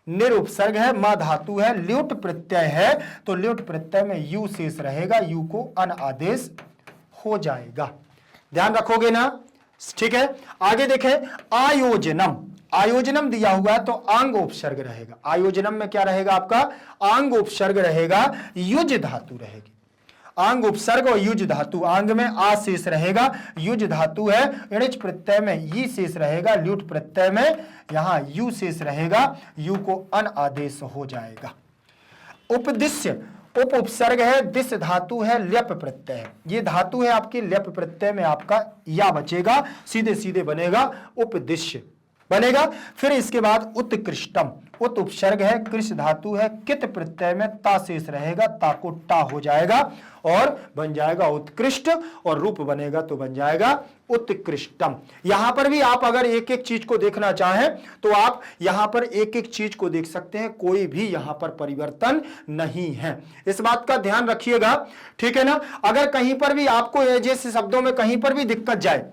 निर उपसर्ग है, मा धातु है, ल्युट प्रत्यय है, तो ल्युट प्रत्यय में यू शेष रहेगा, यू को अन आदेश हो जाएगा। ध्यान रखोगे ना? ठीक है। आगे देखें, आयोजनम, आयोजनम दिया हुआ है तो आंग उपसर्ग रहेगा, आयोजनम में क्या रहेगा आपका? आंग उपसर्ग रहेगा, युज धातु रहेगी, आंग उपसर्ग और युज धातु, आंग में आ शेष रहेगा, युज धातु है, इणिच प्रत्यय में ई शेष रहेगा, ल्युट प्रत्यय में यहां यू शेष रहेगा, यू को अन आदेश हो जाएगा। उपदिश्य, उप उपसर्ग है, दिस धातु है, ल्यप प्रत्यय है, ये धातु है आपकी, ल्यप प्रत्यय में आपका या बचेगा, सीधे सीधे बनेगा उपदिश्य बनेगा। फिर इसके बाद उत्कृष्टम, उत उपसर्ग है, कृष धातु है, कित प्रत्यय में ता शेष रहेगा, ता को टा हो जाएगा और बन जाएगा उत्कृष्ट, और रूप बनेगा तो बन जाएगा उत्कृष्टम। यहां पर भी आप अगर एक एक चीज को देखना चाहें तो आप यहां पर एक एक चीज को देख सकते हैं, कोई भी यहां पर परिवर्तन नहीं है, इस बात का ध्यान रखिएगा। ठीक है ना? अगर कहीं पर भी आपको जैसे शब्दों में कहीं पर भी दिक्कत जाए,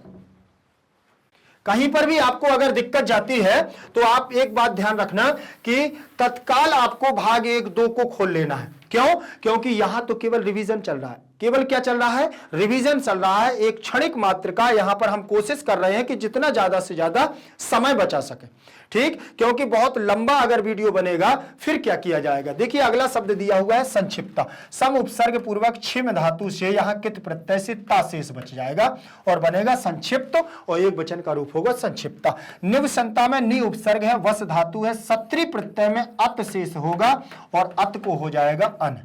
कहीं पर भी आपको अगर दिक्कत जाती है तो आप एक बात ध्यान रखना कि तत्काल आपको भाग 1, 2 को खोल लेना है। क्यों? क्योंकि यहां तो केवल रिवीजन चल रहा है, केवल क्या चल रहा है? रिवीजन चल रहा है, एक क्षणिक मात्र का यहां पर हम कोशिश कर रहे हैं कि जितना ज्यादा से ज्यादा समय बचा सके। ठीक। क्योंकि बहुत लंबा अगर वीडियो बनेगा फिर क्या किया जाएगा। देखिए अगला शब्द दिया हुआ है संक्षिप्ता, सम उपसर्ग पूर्वक छिम धातु से यहां कित प्रत्यय से ता शेष बच जाएगा और बनेगा संक्षिप्त, और एक वचन का रूप होगा संक्षिप्ता। निवसंता में नि उपसर्ग है, वस धातु है, सत्री प्रत्यय में अत शेष होगा और अत को हो जाएगा अन।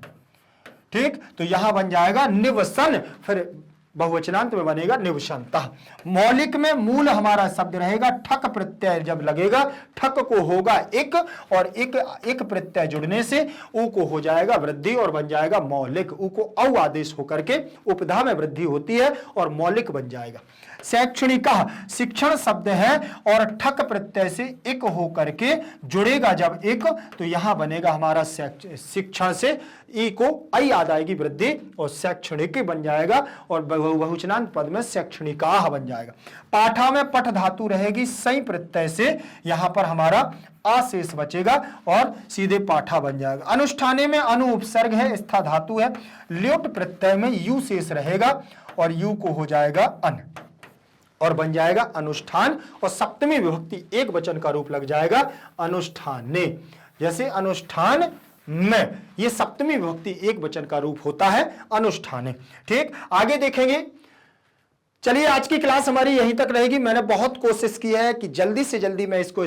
ठीक। तो यहां बन जाएगा निवसन, फिर बहुवचनांत में बनेगा निवसन्तः। मौलिक में मूल हमारा शब्द रहेगा ठक प्रत्यय जब लगेगा, ठक को होगा एक, और एक प्रत्यय जुड़ने से उ को हो जाएगा वृद्धि और बन जाएगा मौलिक। उ को औ आदेश होकर के उपधा में वृद्धि होती है और मौलिक बन जाएगा। शैक्षणिक शिक्षण शब्द है और ठक प्रत्यय से एक होकर के जुड़ेगा जब एक, तो यहां बनेगा हमारा शिक्षण से ई को आई याद आएगी वृद्धि और शैक्षणिक बन जाएगा और बहुवचनांत पद में शैक्षणिकाः बन जाएगा। पाठा में पठ धातु रहेगी सई प्रत्यय से, यहां पर हमारा अशेष बचेगा और सीधे पाठा बन जाएगा। अनुष्ठाने में अनु उपसर्ग है, स्था धातु है, ल्योट प्रत्यय में यू शेष रहेगा और यू को हो जाएगा अन और बन जाएगा अनुष्ठान, और सप्तमी विभक्ति एक वचन का रूप लग जाएगा अनुष्ठाने। जैसे अनुष्ठान में, ये सप्तमी विभक्ति एक वचन का रूप होता है अनुष्ठाने। ठीक, आगे देखेंगे। चलिए आज की क्लास हमारी यहीं तक रहेगी। मैंने बहुत कोशिश की है कि जल्दी से जल्दी मैं इसको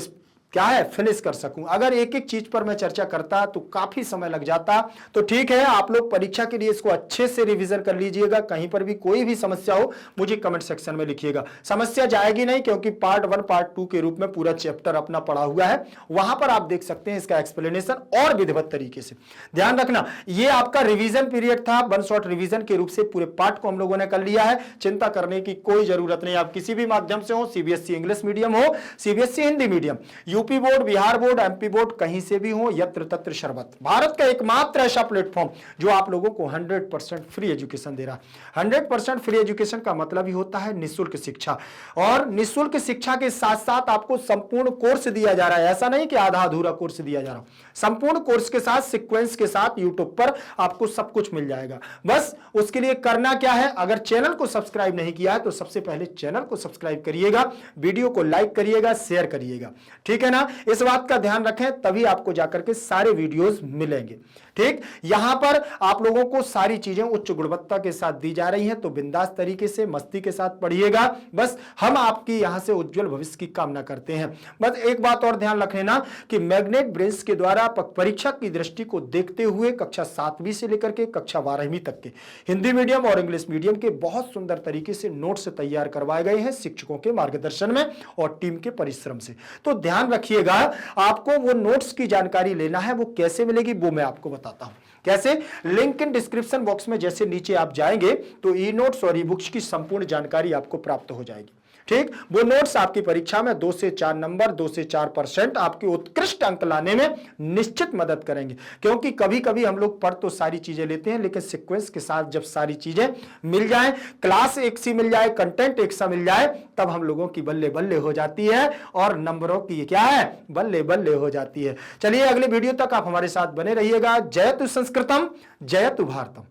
क्या है फिनिश कर सकूं। अगर एक एक चीज पर मैं चर्चा करता तो काफी समय लग जाता। तो ठीक है, आप लोग परीक्षा के लिए इसको अच्छे से रिवीजन कर लीजिएगा। कहीं पर भी कोई भी समस्या हो मुझे कमेंट सेक्शन में लिखिएगा। समस्या जाएगी नहीं, क्योंकि पार्ट 1 पार्ट 2 के रूप में पूरा चैप्टर अपना पढ़ा हुआ है, वहां पर आप देख सकते हैं इसका एक्सप्लेनेशन और विधिवत तरीके से। ध्यान रखना, ये आपका रिवीजन पीरियड था, 1 शॉट रिवीजन के रूप से पूरे पार्ट को हम लोगों ने कर लिया है। चिंता करने की कोई जरूरत नहीं। आप किसी भी माध्यम से हो, सीबीएसई इंग्लिश मीडियम हो, CBSE Hindi medium, UP board, Bihar board, MP board, कहीं से भी हो, यत्र तत्र शरबत, भारत का एकमात्र ऐसा प्लेटफॉर्म जो आप लोगों को 100% फ्री एजुकेशन दे रहा है। 100% फ्री एजुकेशन का मतलब ही होता है निःशुल्क शिक्षा, और निःशुल्क शिक्षा के साथ साथ आपको संपूर्ण कोर्स दिया जा रहा है। ऐसा नहीं कि आधा अधूरा कोर्स दिया जा रहा, संपूर्ण कोर्स के साथ, सीक्वेंस के साथ यूट्यूब पर आपको सब कुछ मिल जाएगा। बस उसके लिए करना क्या है, अगर चैनल को सब्सक्राइब नहीं किया है तो सबसे पहले चैनल को सब्सक्राइब करिएगा, वीडियो को लाइक करिएगा, शेयर करिएगा। ठीक है ना, इस बात का ध्यान रखें, तभी आपको जाकर के सारे वीडियोस मिलेंगे। ठीक, यहां पर आप लोगों को सारी चीजें उच्च गुणवत्ता के साथ दी जा रही हैं, तो बिंदास तरीके से मस्ती के साथ पढ़िएगा। बस हम आपकी यहां से उज्जवल भविष्य की कामना करते हैं। बस एक बात और ध्यान रख लेना कि मैग्नेट ब्रेन्स के द्वारा परीक्षा की दृष्टि को देखते हुए कक्षा 7वीं से लेकर के कक्षा 12वीं तक के हिंदी मीडियम और इंग्लिश मीडियम के बहुत सुंदर तरीके से नोट्स तैयार करवाए गए हैं शिक्षकों के मार्गदर्शन में और टीम के परिश्रम से। तो ध्यान रखिएगा, आपको वो नोट्स की जानकारी लेना है, वो कैसे मिलेगी वो मैं आपको बताता हूं। कैसे, लिंक इन डिस्क्रिप्शन बॉक्स में जैसे नीचे आप जाएंगे तो ई नोट्स और ई बुक्स की संपूर्ण जानकारी आपको प्राप्त हो जाएगी। ठीक, वो नोट्स आपकी परीक्षा में 2 से 4 नंबर, 2 से 4% आपके उत्कृष्ट अंक लाने में निश्चित मदद करेंगे। क्योंकि कभी कभी हम लोग पढ़ तो सारी चीजें लेते हैं, लेकिन सीक्वेंस के साथ जब सारी चीजें मिल जाए, क्लास एक सी मिल जाए, कंटेंट एक सा मिल जाए, तब हम लोगों की बल्ले बल्ले हो जाती है और नंबरों की क्या है, बल्ले बल्ले हो जाती है। चलिए अगले वीडियो तक आप हमारे साथ बने रहिएगा। जयतु संस्कृतम, जयतु भारतम।